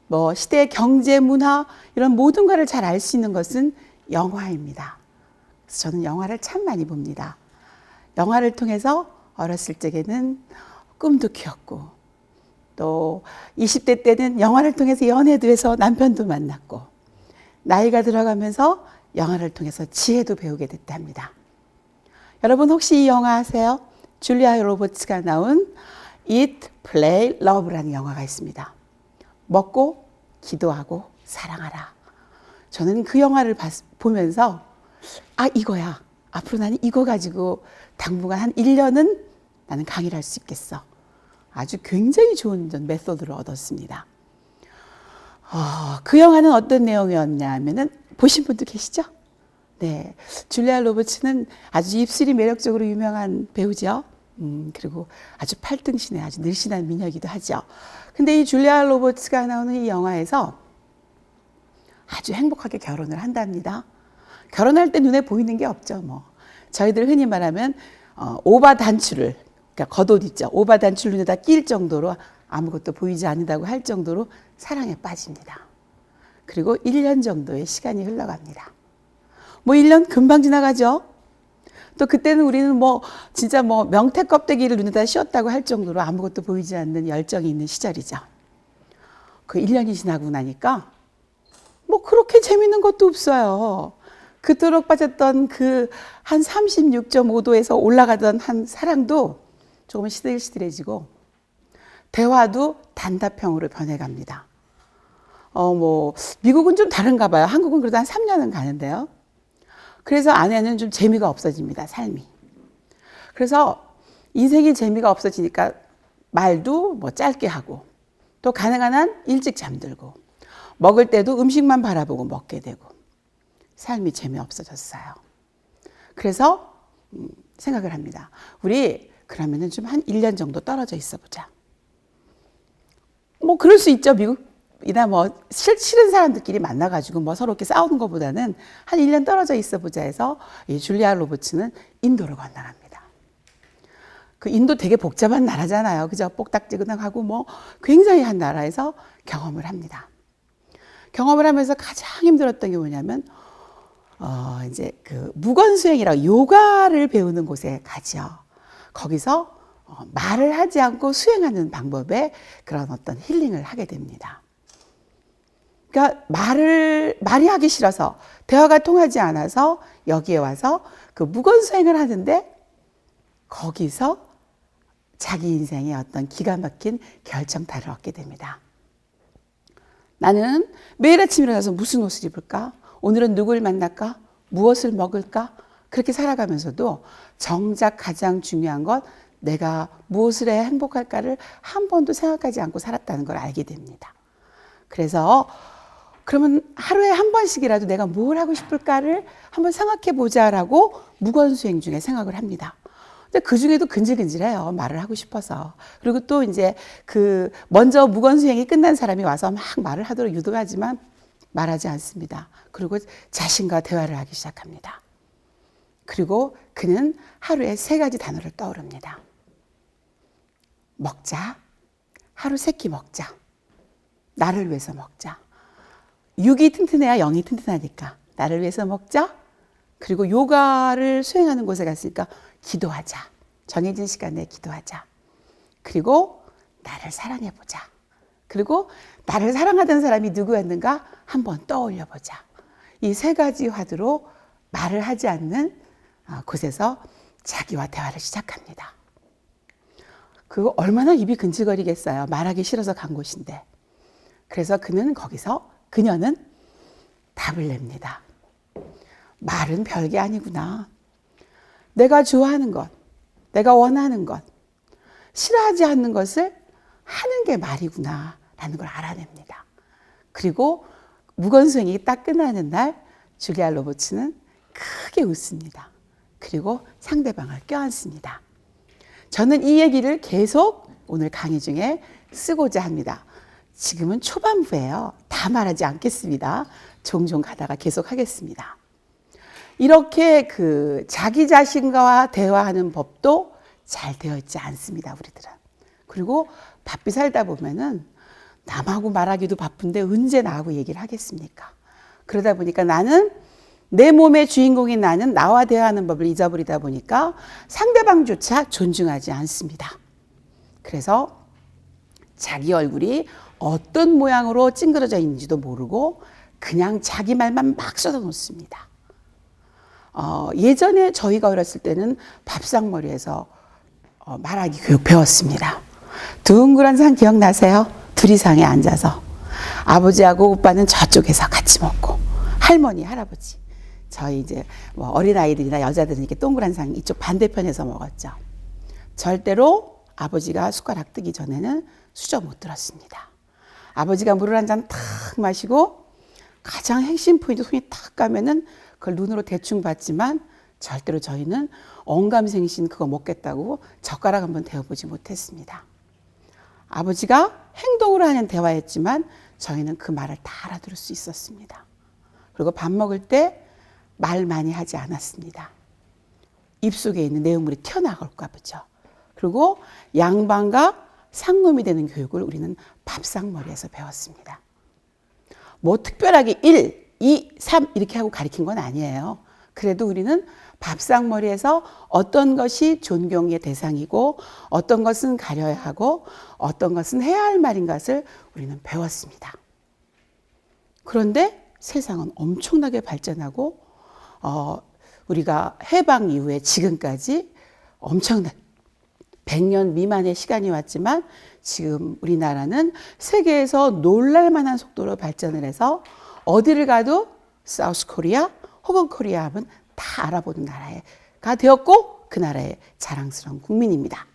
[SPEAKER 5] 뭐 시대의 경제, 문화 이런 모든 것을 잘 알 수 있는 것은 영화입니다. 그래서 저는 영화를 참 많이 봅니다. 영화를 통해서 어렸을 적에는 꿈도 키웠고 또 20대 때는 영화를 통해서 연애도 해서 남편도 만났고 나이가 들어가면서 영화를 통해서 지혜도 배우게 됐답니다. 여러분 혹시 이 영화 아세요? 줄리아 로버츠가 나온 Eat, Play, Love라는 영화가 있습니다. 먹고 기도하고 사랑하라. 저는 그 영화를 보면서 이거야. 앞으로 나는 이거 가지고 당분간 한 1년은 나는 강의를 할 수 있겠어. 아주 굉장히 좋은 메소드를 얻었습니다. 그 영화는 어떤 내용이었냐 하면은 보신 분도 계시죠? 네. 줄리아 로버츠는 아주 입술이 매력적으로 유명한 배우죠. 그리고 아주 팔등신의 아주 늘씬한 미녀이기도 하죠. 근데 이 줄리아 로버츠가 나오는 이 영화에서 아주 행복하게 결혼을 한답니다. 결혼할 때 눈에 보이는 게 없죠. 뭐 저희들 흔히 말하면 오바 단추를, 그러니까 겉옷 있죠. 오바 단추를 눈에다 낄 정도로 아무것도 보이지 않는다고 할 정도로 사랑에 빠집니다. 그리고 1년 정도의 시간이 흘러갑니다. 뭐 1년 금방 지나가죠. 또 그때는 우리는 뭐 진짜 뭐 명태 껍데기를 눈에다 씌웠다고 할 정도로 아무것도 보이지 않는 열정이 있는 시절이죠. 그 1년이 지나고 나니까 뭐 그렇게 재밌는 것도 없어요. 그토록 빠졌던 그 한 36.5도에서 올라가던 한 사랑도 조금 시들시들해지고 대화도 단답형으로 변해갑니다. 뭐 미국은 좀 다른가 봐요. 한국은 그래도 한 3년은 가는데요. 그래서 아내는 좀 재미가 없어집니다. 삶이. 그래서 인생이 재미가 없어지니까 말도 뭐 짧게 하고 또 가능한 한 일찍 잠들고 먹을 때도 음식만 바라보고 먹게 되고 삶이 재미없어졌어요. 그래서 생각을 합니다. 우리 그러면은 좀 한 1년 정도 떨어져 있어 보자. 뭐 그럴 수 있죠. 미국이나 뭐 싫은 사람들끼리 만나가지고 뭐 서로 이렇게 싸우는 것보다는 한 1년 떨어져 있어 보자 해서 이 줄리아 로버츠는 인도로 건너갑니다. 그 인도 되게 복잡한 나라잖아요. 그죠? 뽁닥지근하고 뭐 굉장히 한 나라에서 경험을 합니다. 경험을 하면서 가장 힘들었던 게 뭐냐면 이제 그 무건수행이라고 요가를 배우는 곳에 가죠. 거기서 말을 하지 않고 수행하는 방법의 그런 어떤 힐링을 하게 됩니다. 그러니까 말이 하기 싫어서 대화가 통하지 않아서 여기에 와서 그 무건수행을 하는데 거기서 자기 인생의 어떤 기가 막힌 결정타를 얻게 됩니다. 나는 매일 아침 일어나서 무슨 옷을 입을까? 오늘은 누굴 만날까? 무엇을 먹을까? 그렇게 살아가면서도 정작 가장 중요한 건 내가 무엇을 해야 행복할까를 한 번도 생각하지 않고 살았다는 걸 알게 됩니다. 그래서 그러면 하루에 한 번씩이라도 내가 뭘 하고 싶을까를 한번 생각해 보자라고 무건수행 중에 생각을 합니다. 근데 그 중에도 근질근질해요. 말을 하고 싶어서. 그리고 또 이제 그 먼저 무건수행이 끝난 사람이 와서 막 말을 하도록 유도하지만 말하지 않습니다. 그리고 자신과 대화를 하기 시작합니다. 그리고 그는 하루에 3가지 단어를 떠오릅니다. 먹자, 하루 3끼 먹자. 나를 위해서 먹자. 육이 튼튼해야 영이 튼튼하니까 나를 위해서 먹자. 그리고 요가를 수행하는 곳에 갔으니까 기도하자. 정해진 시간에 기도하자. 그리고 나를 사랑해보자. 그리고 나를 사랑하던 사람이 누구였는가 한번 떠올려보자. 이 3가지 화두로 말을 하지 않는 곳에서 자기와 대화를 시작합니다. 그거 얼마나 입이 근질거리겠어요. 말하기 싫어서 간 곳인데. 그래서 그녀는 답을 냅니다. 말은 별게 아니구나. 내가 좋아하는 것, 내가 원하는 것, 싫어하지 않는 것을 하는 게 말이구나 라는 걸 알아냅니다. 그리고 무건수행이 딱 끝나는 날 줄리아 로버츠는 크게 웃습니다. 그리고 상대방을 껴안습니다. 저는 이 얘기를 계속 오늘 강의 중에 쓰고자 합니다. 지금은 초반부예요. 다 말하지 않겠습니다. 종종 가다가 계속 하겠습니다. 이렇게 자기 자신과 대화하는 법도 잘 되어 있지 않습니다, 우리들은. 그리고 바삐 살다 보면은 남하고 말하기도 바쁜데 언제 나하고 얘기를 하겠습니까? 그러다 보니까 나는 내 몸의 주인공인 나는 나와 대화하는 법을 잊어버리다 보니까 상대방조차 존중하지 않습니다. 그래서 자기 얼굴이 어떤 모양으로 찡그러져 있는지도 모르고 그냥 자기 말만 막 쏟아놓습니다. 예전에 저희가 어렸을 때는 밥상머리에서 말하기 교육 배웠습니다. 둥그런 상 기억나세요? 둘이 상에 앉아서 아버지하고 오빠는 저쪽에서 같이 먹고 할머니, 할아버지 저희 이제 뭐 어린아이들이나 여자들은 이렇게 동그란 상 이쪽 반대편에서 먹었죠. 절대로 아버지가 숟가락 뜨기 전에는 수저 못 들었습니다. 아버지가 물을 한 잔 탁 마시고 가장 핵심 포인트 손이 탁 가면은 그걸 눈으로 대충 봤지만 절대로 저희는 언감생신 그거 먹겠다고 젓가락 한번 대어보지 못했습니다. 아버지가 행동으로 하는 대화였지만 저희는 그 말을 다 알아들을 수 있었습니다. 그리고 밥 먹을 때 말 많이 하지 않았습니다. 입속에 있는 내용물이 튀어나갈까 보죠. 그리고 양반과 상놈이 되는 교육을 우리는 밥상머리에서 배웠습니다. 뭐 특별하게 1, 2, 3 이렇게 하고 가르친 건 아니에요. 그래도 우리는 밥상머리에서 어떤 것이 존경의 대상이고 어떤 것은 가려야 하고 어떤 것은 해야 할 말인 것을 우리는 배웠습니다. 그런데 세상은 엄청나게 발전하고 우리가 해방 이후에 지금까지 엄청난 100년 미만의 시간이 왔지만 지금 우리나라는 세계에서 놀랄만한 속도로 발전을 해서 어디를 가도 사우스 코리아 혹은 코리아 하면 다 알아보는 나라가 되었고 그 나라의 자랑스러운 국민입니다.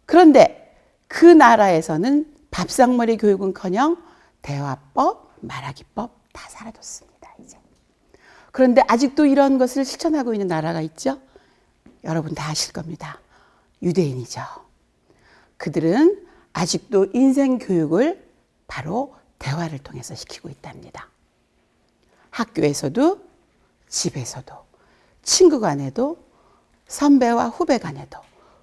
[SPEAKER 5] 그런데 그 나라에서는 밥상머리 교육은커녕 대화법, 말하기법 다 사라졌습니다. 이제. 그런데 아직도 이런 것을 실천하고 있는 나라가 있죠. 여러분 다 아실 겁니다. 유대인이죠. 그들은 아직도 인생 교육을 바로 대화를 통해서 시키고 있답니다. 학교에서도 집에서도 친구 간에도 선배와 후배 간에도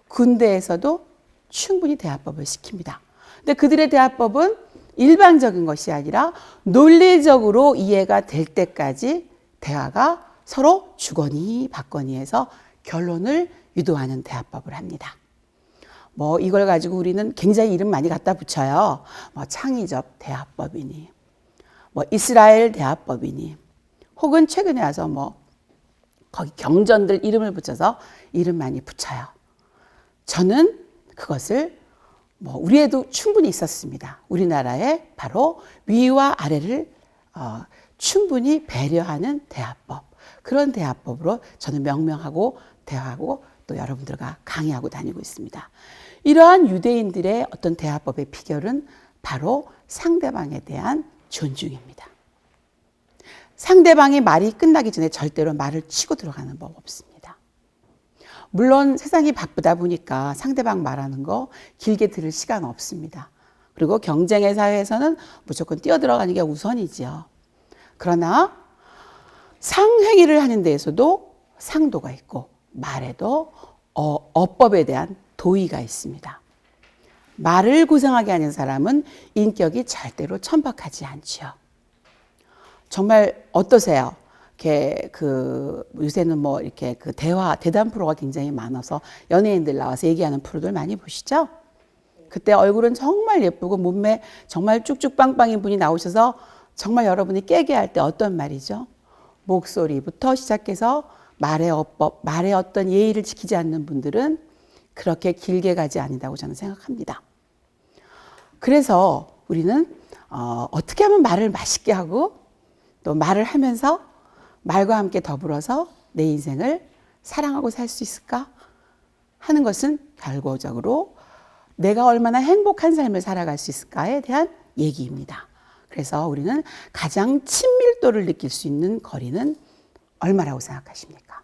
[SPEAKER 5] 군대에서도 충분히 대화법을 시킵니다. 근데 그들의 대화법은 일반적인 것이 아니라 논리적으로 이해가 될 때까지 대화가 서로 주거니 받거니 해서 결론을 유도하는 대화법을 합니다. 뭐 이걸 가지고 우리는 굉장히 이름 많이 갖다 붙여요. 뭐 창의적 대화법이니, 뭐 이스라엘 대화법이니, 혹은 최근에 와서 뭐 거기 경전들 이름을 붙여서 이름 많이 붙여요. 저는 그것을 뭐 우리에도 충분히 있었습니다. 우리나라에 바로 위와 아래를 충분히 배려하는 대화법. 그런 대화법으로 저는 명명하고 대화하고 또 여러분들과 강의하고 다니고 있습니다. 이러한 유대인들의 어떤 대화법의 비결은 바로 상대방에 대한 존중입니다. 상대방의 말이 끝나기 전에 절대로 말을 치고 들어가는 법 없습니다. 물론 세상이 바쁘다 보니까 상대방 말하는 거 길게 들을 시간 없습니다. 그리고 경쟁의 사회에서는 무조건 뛰어들어가는 게 우선이지요. 그러나 상행위를 하는 데에서도 상도가 있고 말에도 어법에 대한 도의가 있습니다. 말을 고상하게 하는 사람은 인격이 절대로 천박하지 않지요. 정말 어떠세요? 이렇게 요새는 뭐 이렇게 대담 프로가 굉장히 많아서 연예인들 나와서 얘기하는 프로들 많이 보시죠? 그때 얼굴은 정말 예쁘고 몸매 정말 쭉쭉 빵빵인 분이 나오셔서 정말 여러분이 깨게 할 때 어떤 말이죠? 목소리부터 시작해서 말의 어법, 말의 어떤 예의를 지키지 않는 분들은 그렇게 길게 가지 않는다고 저는 생각합니다. 그래서 우리는 어떻게 하면 말을 맛있게 하고 또 말을 하면서 말과 함께 더불어서 내 인생을 사랑하고 살 수 있을까 하는 것은 결과적으로 내가 얼마나 행복한 삶을 살아갈 수 있을까에 대한 얘기입니다. 그래서 우리는 가장 친밀도를 느낄 수 있는 거리는 얼마라고 생각하십니까?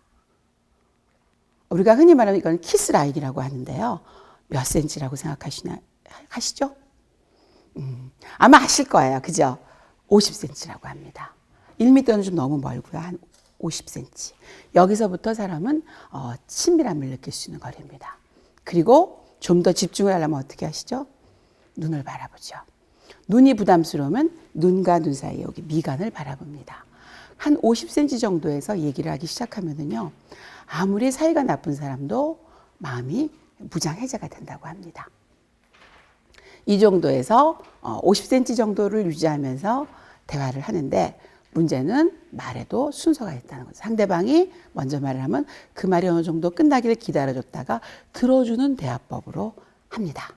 [SPEAKER 5] 우리가 흔히 말하는 이건 키스 라인이라고 하는데요. 몇 센치라고 하시죠? 아마 아실 거예요. 그죠? 50cm라고 합니다. 1m는 좀 너무 멀고요. 한 50cm. 여기서부터 사람은 친밀함을 느낄 수 있는 거리입니다. 그리고 좀 더 집중을 하려면 어떻게 하시죠? 눈을 바라보죠. 눈이 부담스러우면 눈과 눈 사이에 여기 미간을 바라봅니다. 한 50cm 정도에서 얘기를 하기 시작하면은요, 아무리 사이가 나쁜 사람도 마음이 무장해제가 된다고 합니다. 이 정도에서 50cm 정도를 유지하면서 대화를 하는데 문제는 말에도 순서가 있다는 거죠. 상대방이 먼저 말을 하면 그 말이 어느 정도 끝나기를 기다려줬다가 들어주는 대화법으로 합니다.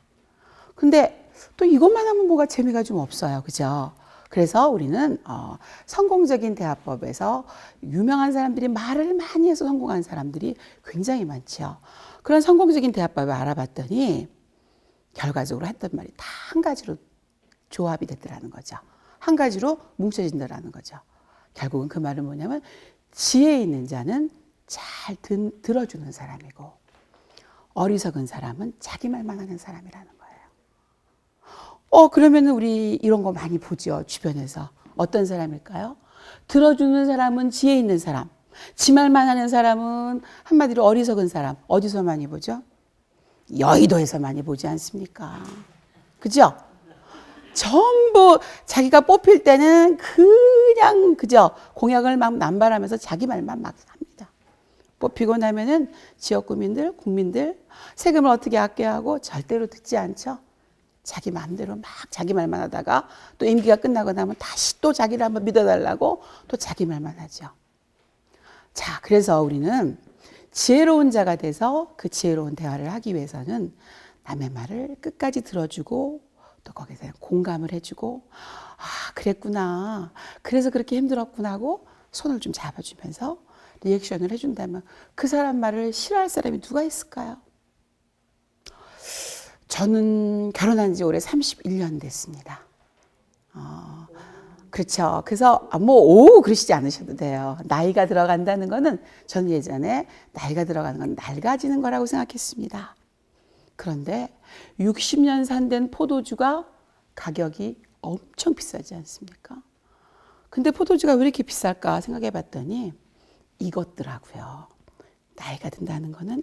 [SPEAKER 5] 근데 또 이것만 하면 뭐가 재미가 좀 없어요. 그죠? 그래서 우리는 성공적인 대화법에서 유명한 사람들이 말을 많이 해서 성공한 사람들이 굉장히 많죠. 그런 성공적인 대화법을 알아봤더니 결과적으로 했던 말이 다 한 가지로 조합이 됐더라는 거죠. 한 가지로 뭉쳐진다라는 거죠. 결국은 그 말은 뭐냐면 지혜 있는 자는 잘 들어주는 사람이고 어리석은 사람은 자기 말만 하는 사람이라는 거예요. 그러면 우리 이런 거 많이 보죠. 주변에서. 어떤 사람일까요? 들어주는 사람은 지혜 있는 사람, 지 말만 하는 사람은 한마디로 어리석은 사람. 어디서 많이 보죠? 여의도에서 많이 보지 않습니까? 그죠? 전부 자기가 뽑힐 때는 그냥 그죠? 공약을 막 남발하면서 자기 말만 막 합니다. 뽑히고 나면은 지역 구민들, 국민들 세금을 어떻게 아껴야 하고 절대로 듣지 않죠. 자기 마음대로 막 자기 말만 하다가 또 임기가 끝나고 나면 다시 또 자기를 한번 믿어달라고 또 자기 말만 하죠. 자, 그래서 우리는 지혜로운 자가 돼서 그 지혜로운 대화를 하기 위해서는 남의 말을 끝까지 들어주고 또 거기서 공감을 해주고 그랬구나. 그래서 그렇게 힘들었구나 하고 손을 좀 잡아주면서 리액션을 해준다면 그 사람 말을 싫어할 사람이 누가 있을까요? 저는 결혼한 지 올해 31년 됐습니다. 그렇죠. 그래서 그러시지 않으셔도 돼요. 나이가 들어간다는 거는 저는 예전에 나이가 들어가는 건 낡아지는 거라고 생각했습니다. 그런데 60년 산 된 포도주가 가격이 엄청 비싸지 않습니까? 근데 포도주가 왜 이렇게 비쌀까 생각해 봤더니 이것더라고요. 나이가 든다는 거는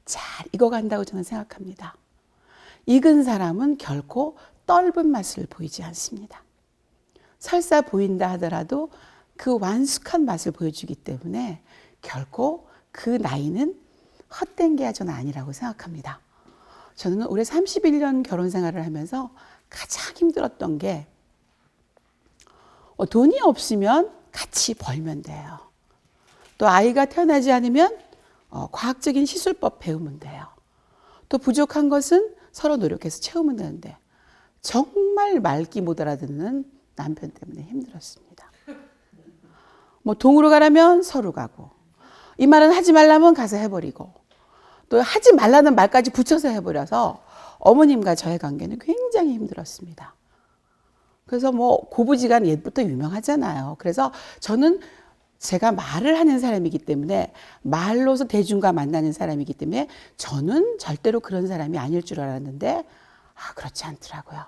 [SPEAKER 5] 잘 익어간다고 저는 생각합니다. 익은 사람은 결코 떫은 맛을 보이지 않습니다. 설사 보인다 하더라도 그 완숙한 맛을 보여주기 때문에 결코 그 나이는 헛된 게 저는 아니라고 생각합니다. 저는 올해 31년 결혼 생활을 하면서 가장 힘들었던 게 돈이 없으면 같이 벌면 돼요. 또 아이가 태어나지 않으면 과학적인 시술법 배우면 돼요. 또 부족한 것은 서로 노력해서 채우면 되는데 정말 말귀 못 알아듣는 남편 때문에 힘들었습니다. 동으로 가라면 서로 가고 이 말은 하지 말라면 가서 해버리고 또 하지 말라는 말까지 붙여서 해버려서 어머님과 저의 관계는 굉장히 힘들었습니다. 그래서 고부지간 옛부터 유명하잖아요. 그래서 저는 제가 말을 하는 사람이기 때문에 말로서 대중과 만나는 사람이기 때문에 저는 절대로 그런 사람이 아닐 줄 알았는데 그렇지 않더라고요.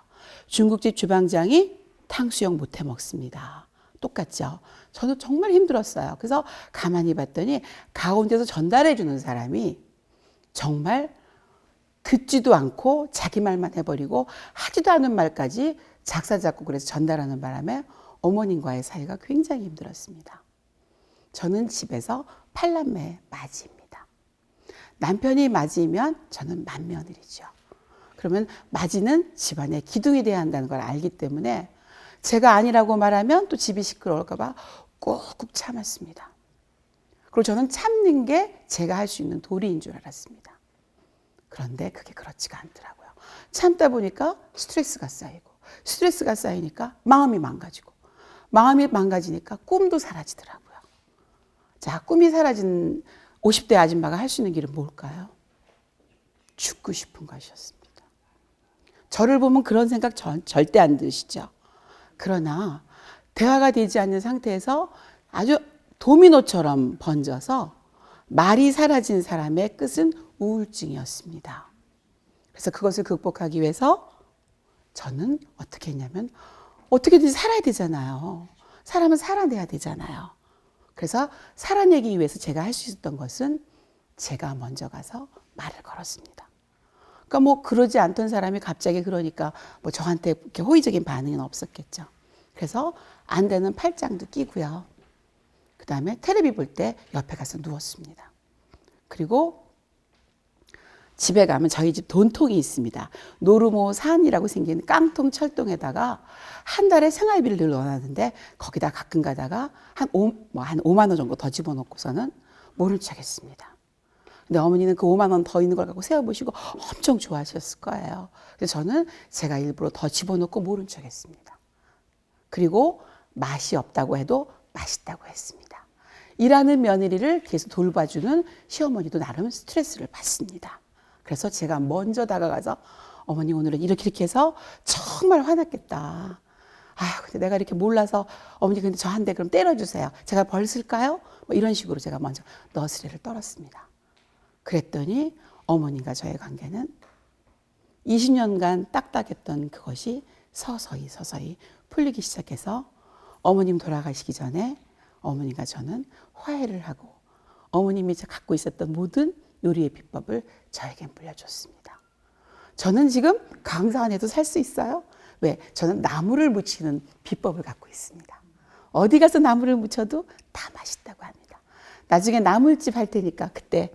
[SPEAKER 5] 중국집 주방장이 탕수육 못해 먹습니다. 똑같죠. 저는 정말 힘들었어요. 그래서 가만히 봤더니 가운데서 전달해 주는 사람이 정말 듣지도 않고 자기 말만 해버리고 하지도 않은 말까지 작사작곡을 해서 전달하는 바람에 어머님과의 사이가 굉장히 힘들었습니다. 저는 집에서 8남매의 맏입니다. 남편이 맏이면 저는 맏며느리죠. 그러면 맏이는 집안의 기둥이 돼야 한다는 걸 알기 때문에 제가 아니라고 말하면 또 집이 시끄러울까 봐 꾹꾹 참았습니다. 그리고 저는 참는 게 제가 할 수 있는 도리인 줄 알았습니다. 그런데 그게 그렇지가 않더라고요. 참다 보니까 스트레스가 쌓이고, 스트레스가 쌓이니까 마음이 망가지고, 마음이 망가지니까 꿈도 사라지더라고요. 자, 꿈이 사라진 50대 아줌마가 할 수 있는 길은 뭘까요? 죽고 싶은 것이었습니다. 저를 보면 그런 생각 절대 안 드시죠? 그러나 대화가 되지 않는 상태에서 아주 도미노처럼 번져서 말이 사라진 사람의 끝은 우울증이었습니다. 그래서 그것을 극복하기 위해서 저는 어떻게 했냐면 어떻게든 살아야 되잖아요. 사람은 살아내야 되잖아요. 그래서 살아내기 위해서 제가 할 수 있었던 것은 제가 먼저 가서 말을 걸었습니다. 그러니까 뭐 그러지 않던 사람이 갑자기 그러니까 뭐 저한테 이렇게 호의적인 반응은 없었겠죠. 그래서 안 되는 팔짱도 끼고요. 그 다음에 텔레비 볼 때 옆에 가서 누웠습니다. 그리고 집에 가면 저희 집 돈통이 있습니다. 노르모 산이라고 생긴 깡통 철동에다가 한 달에 생활비를 넣어놨는데 거기다 가끔 가다가 한 5만 원 정도 더 집어넣고서는 모른 척 했습니다. 근데 어머니는 그 5만 원 더 있는 걸 갖고 세어보시고 엄청 좋아하셨을 거예요. 그래서 저는 제가 일부러 더 집어넣고 모른 척 했습니다. 그리고 맛이 없다고 해도 맛있다고 했습니다. 일하는 며느리를 계속 돌봐주는 시어머니도 나름 스트레스를 받습니다. 그래서 제가 먼저 다가가서 어머니 오늘은 이렇게 해서 정말 화났겠다. 아, 근데 내가 이렇게 몰라서 어머니 근데 저 한 대 그럼 때려주세요. 제가 벌 쓸까요? 뭐 이런 식으로 제가 먼저 너스레를 떨었습니다. 그랬더니 어머님과 저의 관계는 20년간 딱딱했던 그것이 서서히 풀리기 시작해서 어머님 돌아가시기 전에 어머님과 저는 화해를 하고 어머님이 갖고 있었던 모든 요리의 비법을 저에게 물려줬습니다. 저는 지금 강사 안에도 살 수 있어요. 왜? 저는 나물을 무치는 비법을 갖고 있습니다. 어디 가서 나물을 무쳐도 다 맛있다고 합니다. 나중에 나물집 할 테니까 그때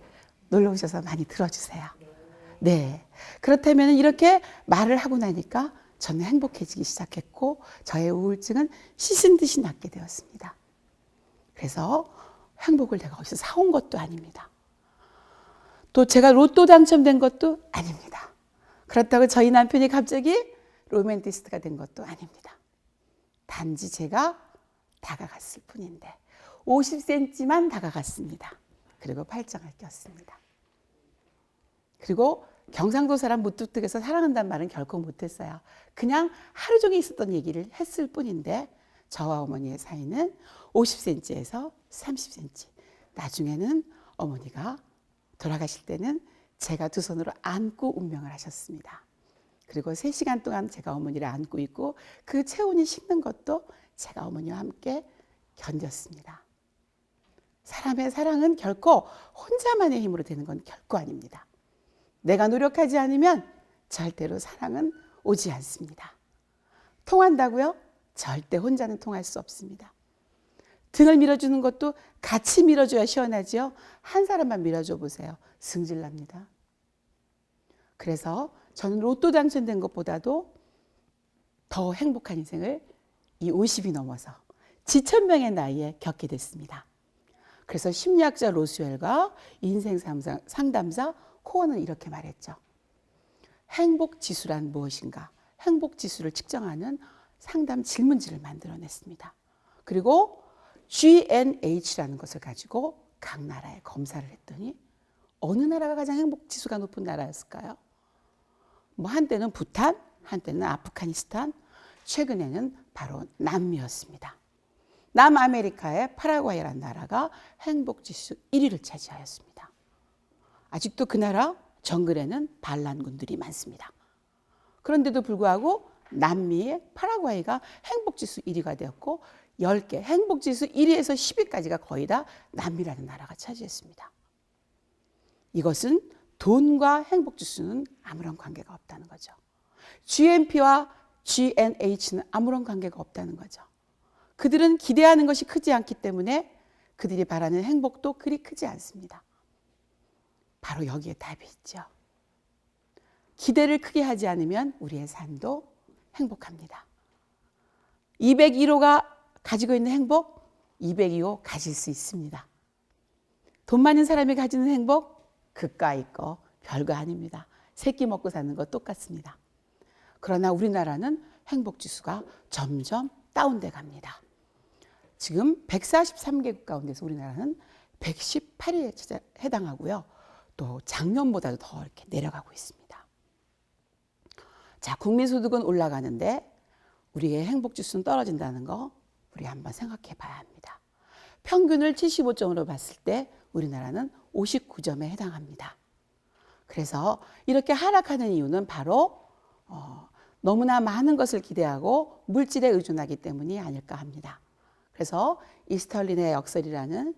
[SPEAKER 5] 놀러 오셔서 많이 들어주세요. 네. 그렇다면 이렇게 말을 하고 나니까 저는 행복해지기 시작했고 저의 우울증은 씻은 듯이 낫게 되었습니다. 그래서 행복을 내가 어디서 사온 것도 아닙니다. 또 제가 로또 당첨된 것도 아닙니다. 그렇다고 저희 남편이 갑자기 로맨티스트가 된 것도 아닙니다. 단지 제가 다가갔을 뿐인데 50cm만 다가갔습니다. 그리고 팔짱을 꼈습니다. 그리고 경상도 사람 무뚝뚝해서 사랑한다는 말은 결코 못했어요. 그냥 하루 종일 있었던 얘기를 했을 뿐인데 저와 어머니의 사이는 50cm에서 30cm. 나중에는 어머니가 돌아가실 때는 제가 두 손으로 안고 운명을 하셨습니다. 그리고 3시간 동안 제가 어머니를 안고 있고 그 체온이 식는 것도 제가 어머니와 함께 견뎠습니다. 사람의 사랑은 결코 혼자만의 힘으로 되는 건 결코 아닙니다. 내가 노력하지 않으면 절대로 사랑은 오지 않습니다. 통한다고요? 절대 혼자는 통할 수 없습니다. 등을 밀어주는 것도 같이 밀어줘야 시원하죠. 한 사람만 밀어줘 보세요. 승질납니다. 그래서 저는 로또 당첨된 것보다도 더 행복한 인생을 이 50이 넘어서 지천명의 나이에 겪게 됐습니다. 그래서 심리학자 로스웰과 인생 상담사 코어는 이렇게 말했죠. 행복지수란 무엇인가? 행복지수를 측정하는 상담 질문지를 만들어냈습니다. 그리고 GNH라는 것을 가지고 각 나라에 검사를 했더니 어느 나라가 가장 행복지수가 높은 나라였을까요? 뭐 한때는 부탄, 한때는 아프가니스탄, 최근에는 바로 남미였습니다. 남아메리카의 파라과이라는 나라가 행복지수 1위를 차지하였습니다. 아직도 그 나라 정글에는 반란군들이 많습니다. 그런데도 불구하고 남미의 파라과이가 행복지수 1위가 되었고 10개, 행복지수 1위에서 10위까지가 거의 다 남미라는 나라가 차지했습니다. 이것은 돈과 행복 지수는 아무런 관계가 없다는 거죠. GNP와 GNH는 아무런 관계가 없다는 거죠. 그들은 기대하는 것이 크지 않기 때문에 그들이 바라는 행복도 그리 크지 않습니다. 바로 여기에 답이 있죠. 기대를 크게 하지 않으면 우리의 삶도 행복합니다. 201호가 가지고 있는 행복, 202호 가질 수 있습니다. 돈 많은 사람이 가지는 행복, 그까이 거 별거 아닙니다. 새끼 먹고 사는 거 똑같습니다. 그러나 우리나라는 행복 지수가 점점 다운돼 갑니다. 지금 143개국 가운데서 우리나라는 118위에 해당하고요. 또 작년보다도 더 이렇게 내려가고 있습니다. 자, 국민소득은 올라가는데 우리의 행복 지수는 떨어진다는 거 우리 한번 생각해 봐야 합니다. 평균을 75점으로 봤을 때 우리나라는 59점에 해당합니다. 그래서 이렇게 하락하는 이유는 바로 너무나 많은 것을 기대하고 물질에 의존하기 때문이 아닐까 합니다. 그래서 이스털린의 역설이라는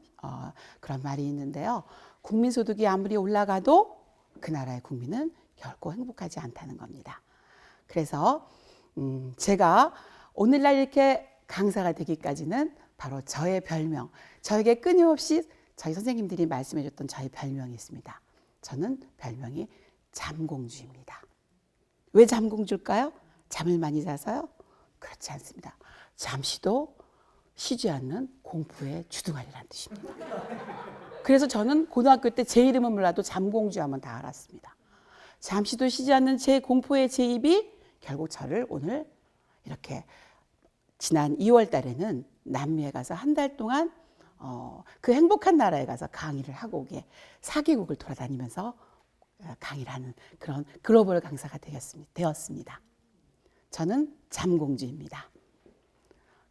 [SPEAKER 5] 그런 말이 있는데요. 국민소득이 아무리 올라가도 그 나라의 국민은 결코 행복하지 않다는 겁니다. 그래서 제가 오늘날 이렇게 강사가 되기까지는 바로 저의 별명, 저에게 끊임없이 저희 선생님들이 말씀해 줬던 저의 별명이 있습니다. 저는 별명이 잠공주입니다. 왜 잠공주일까요? 잠을 많이 자서요? 그렇지 않습니다. 잠시도 쉬지 않는 공부의 주둥아리라는 뜻입니다. 그래서 저는 고등학교 때 제 이름은 몰라도 잠공주 하면 다 알았습니다. 잠시도 쉬지 않는 제 공포의 제 입이 결국 저를 오늘 이렇게 지난 2월 달에는 남미에 가서 한 달 동안 그 행복한 나라에 가서 강의를 하고 오게 4개국을 돌아다니면서 강의를 하는 그런 글로벌 강사가 되었습니다. 저는 잠공주입니다.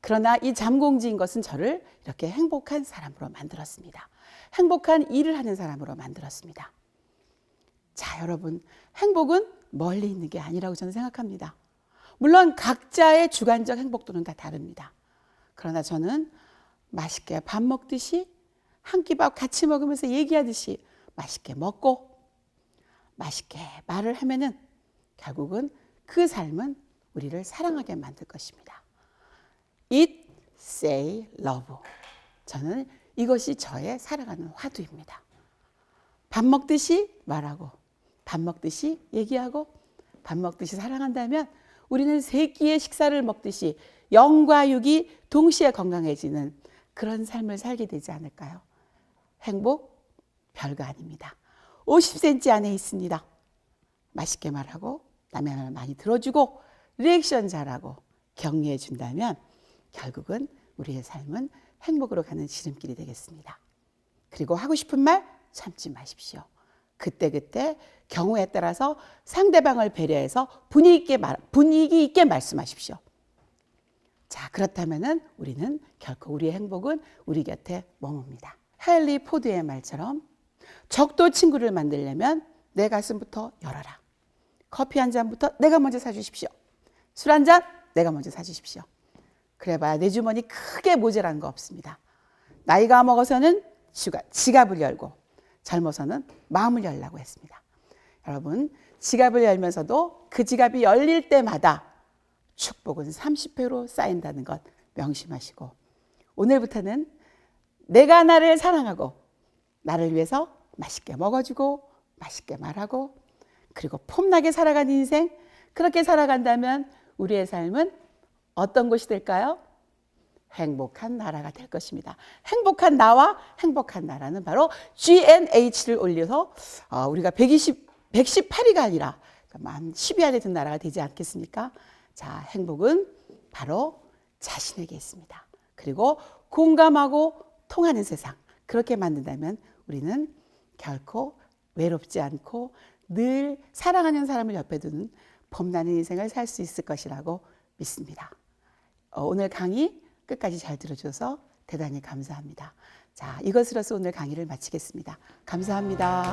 [SPEAKER 5] 그러나 이 잠공주인 것은 저를 이렇게 행복한 사람으로 만들었습니다. 행복한 일을 하는 사람으로 만들었습니다. 자, 여러분, 행복은 멀리 있는 게 아니라고 저는 생각합니다. 물론 각자의 주관적 행복도는 다 다릅니다. 그러나 저는 맛있게 밥 먹듯이 한 끼 밥 같이 먹으면서 얘기하듯이 맛있게 먹고 맛있게 말을 하면은 결국은 그 삶은 우리를 사랑하게 만들 것입니다. Eat, say, love. 저는 이것이 저의 살아가는 화두입니다. 밥 먹듯이 말하고 밥 먹듯이 얘기하고 밥 먹듯이 사랑한다면 우리는 세 끼의 식사를 먹듯이 영과 육이 동시에 건강해지는 그런 삶을 살게 되지 않을까요? 행복 별거 아닙니다. 50cm 안에 있습니다. 맛있게 말하고 남의 말 많이 들어주고 리액션 잘하고 격려해 준다면 결국은 우리의 삶은 행복으로 가는 지름길이 되겠습니다. 그리고 하고 싶은 말 참지 마십시오. 그때그때 경우에 따라서 상대방을 배려해서 분위기 있게 말씀하십시오. 자, 그렇다면은 우리는 결코 우리의 행복은 우리 곁에 머뭅니다. 헨리 포드의 말처럼 적도 친구를 만들려면 내 가슴부터 열어라. 커피 한 잔부터 내가 먼저 사주십시오. 술 한 잔 내가 먼저 사주십시오. 그래봐야 내 주머니 크게 모자란 거 없습니다. 나이가 먹어서는 지갑을 열고 젊어서는 마음을 열라고 했습니다. 여러분, 지갑을 열면서도 그 지갑이 열릴 때마다 축복은 30배로 쌓인다는 것 명심하시고 오늘부터는 내가 나를 사랑하고 나를 위해서 맛있게 먹어주고 맛있게 말하고 그리고 폼나게 살아가는 인생, 그렇게 살아간다면 우리의 삶은 어떤 곳이 될까요? 행복한 나라가 될 것입니다. 행복한 나와 행복한 나라는 바로 GNH를 올려서 우리가 118위가 아니라 10위 안에 든 나라가 되지 않겠습니까? 자, 행복은 바로 자신에게 있습니다. 그리고 공감하고 통하는 세상, 그렇게 만든다면 우리는 결코 외롭지 않고 늘 사랑하는 사람을 옆에 두는 봄나는 인생을 살 수 있을 것이라고 믿습니다. 오늘 강의 끝까지 잘 들어줘서 대단히 감사합니다. 자, 이것으로서 오늘 강의를 마치겠습니다. 감사합니다.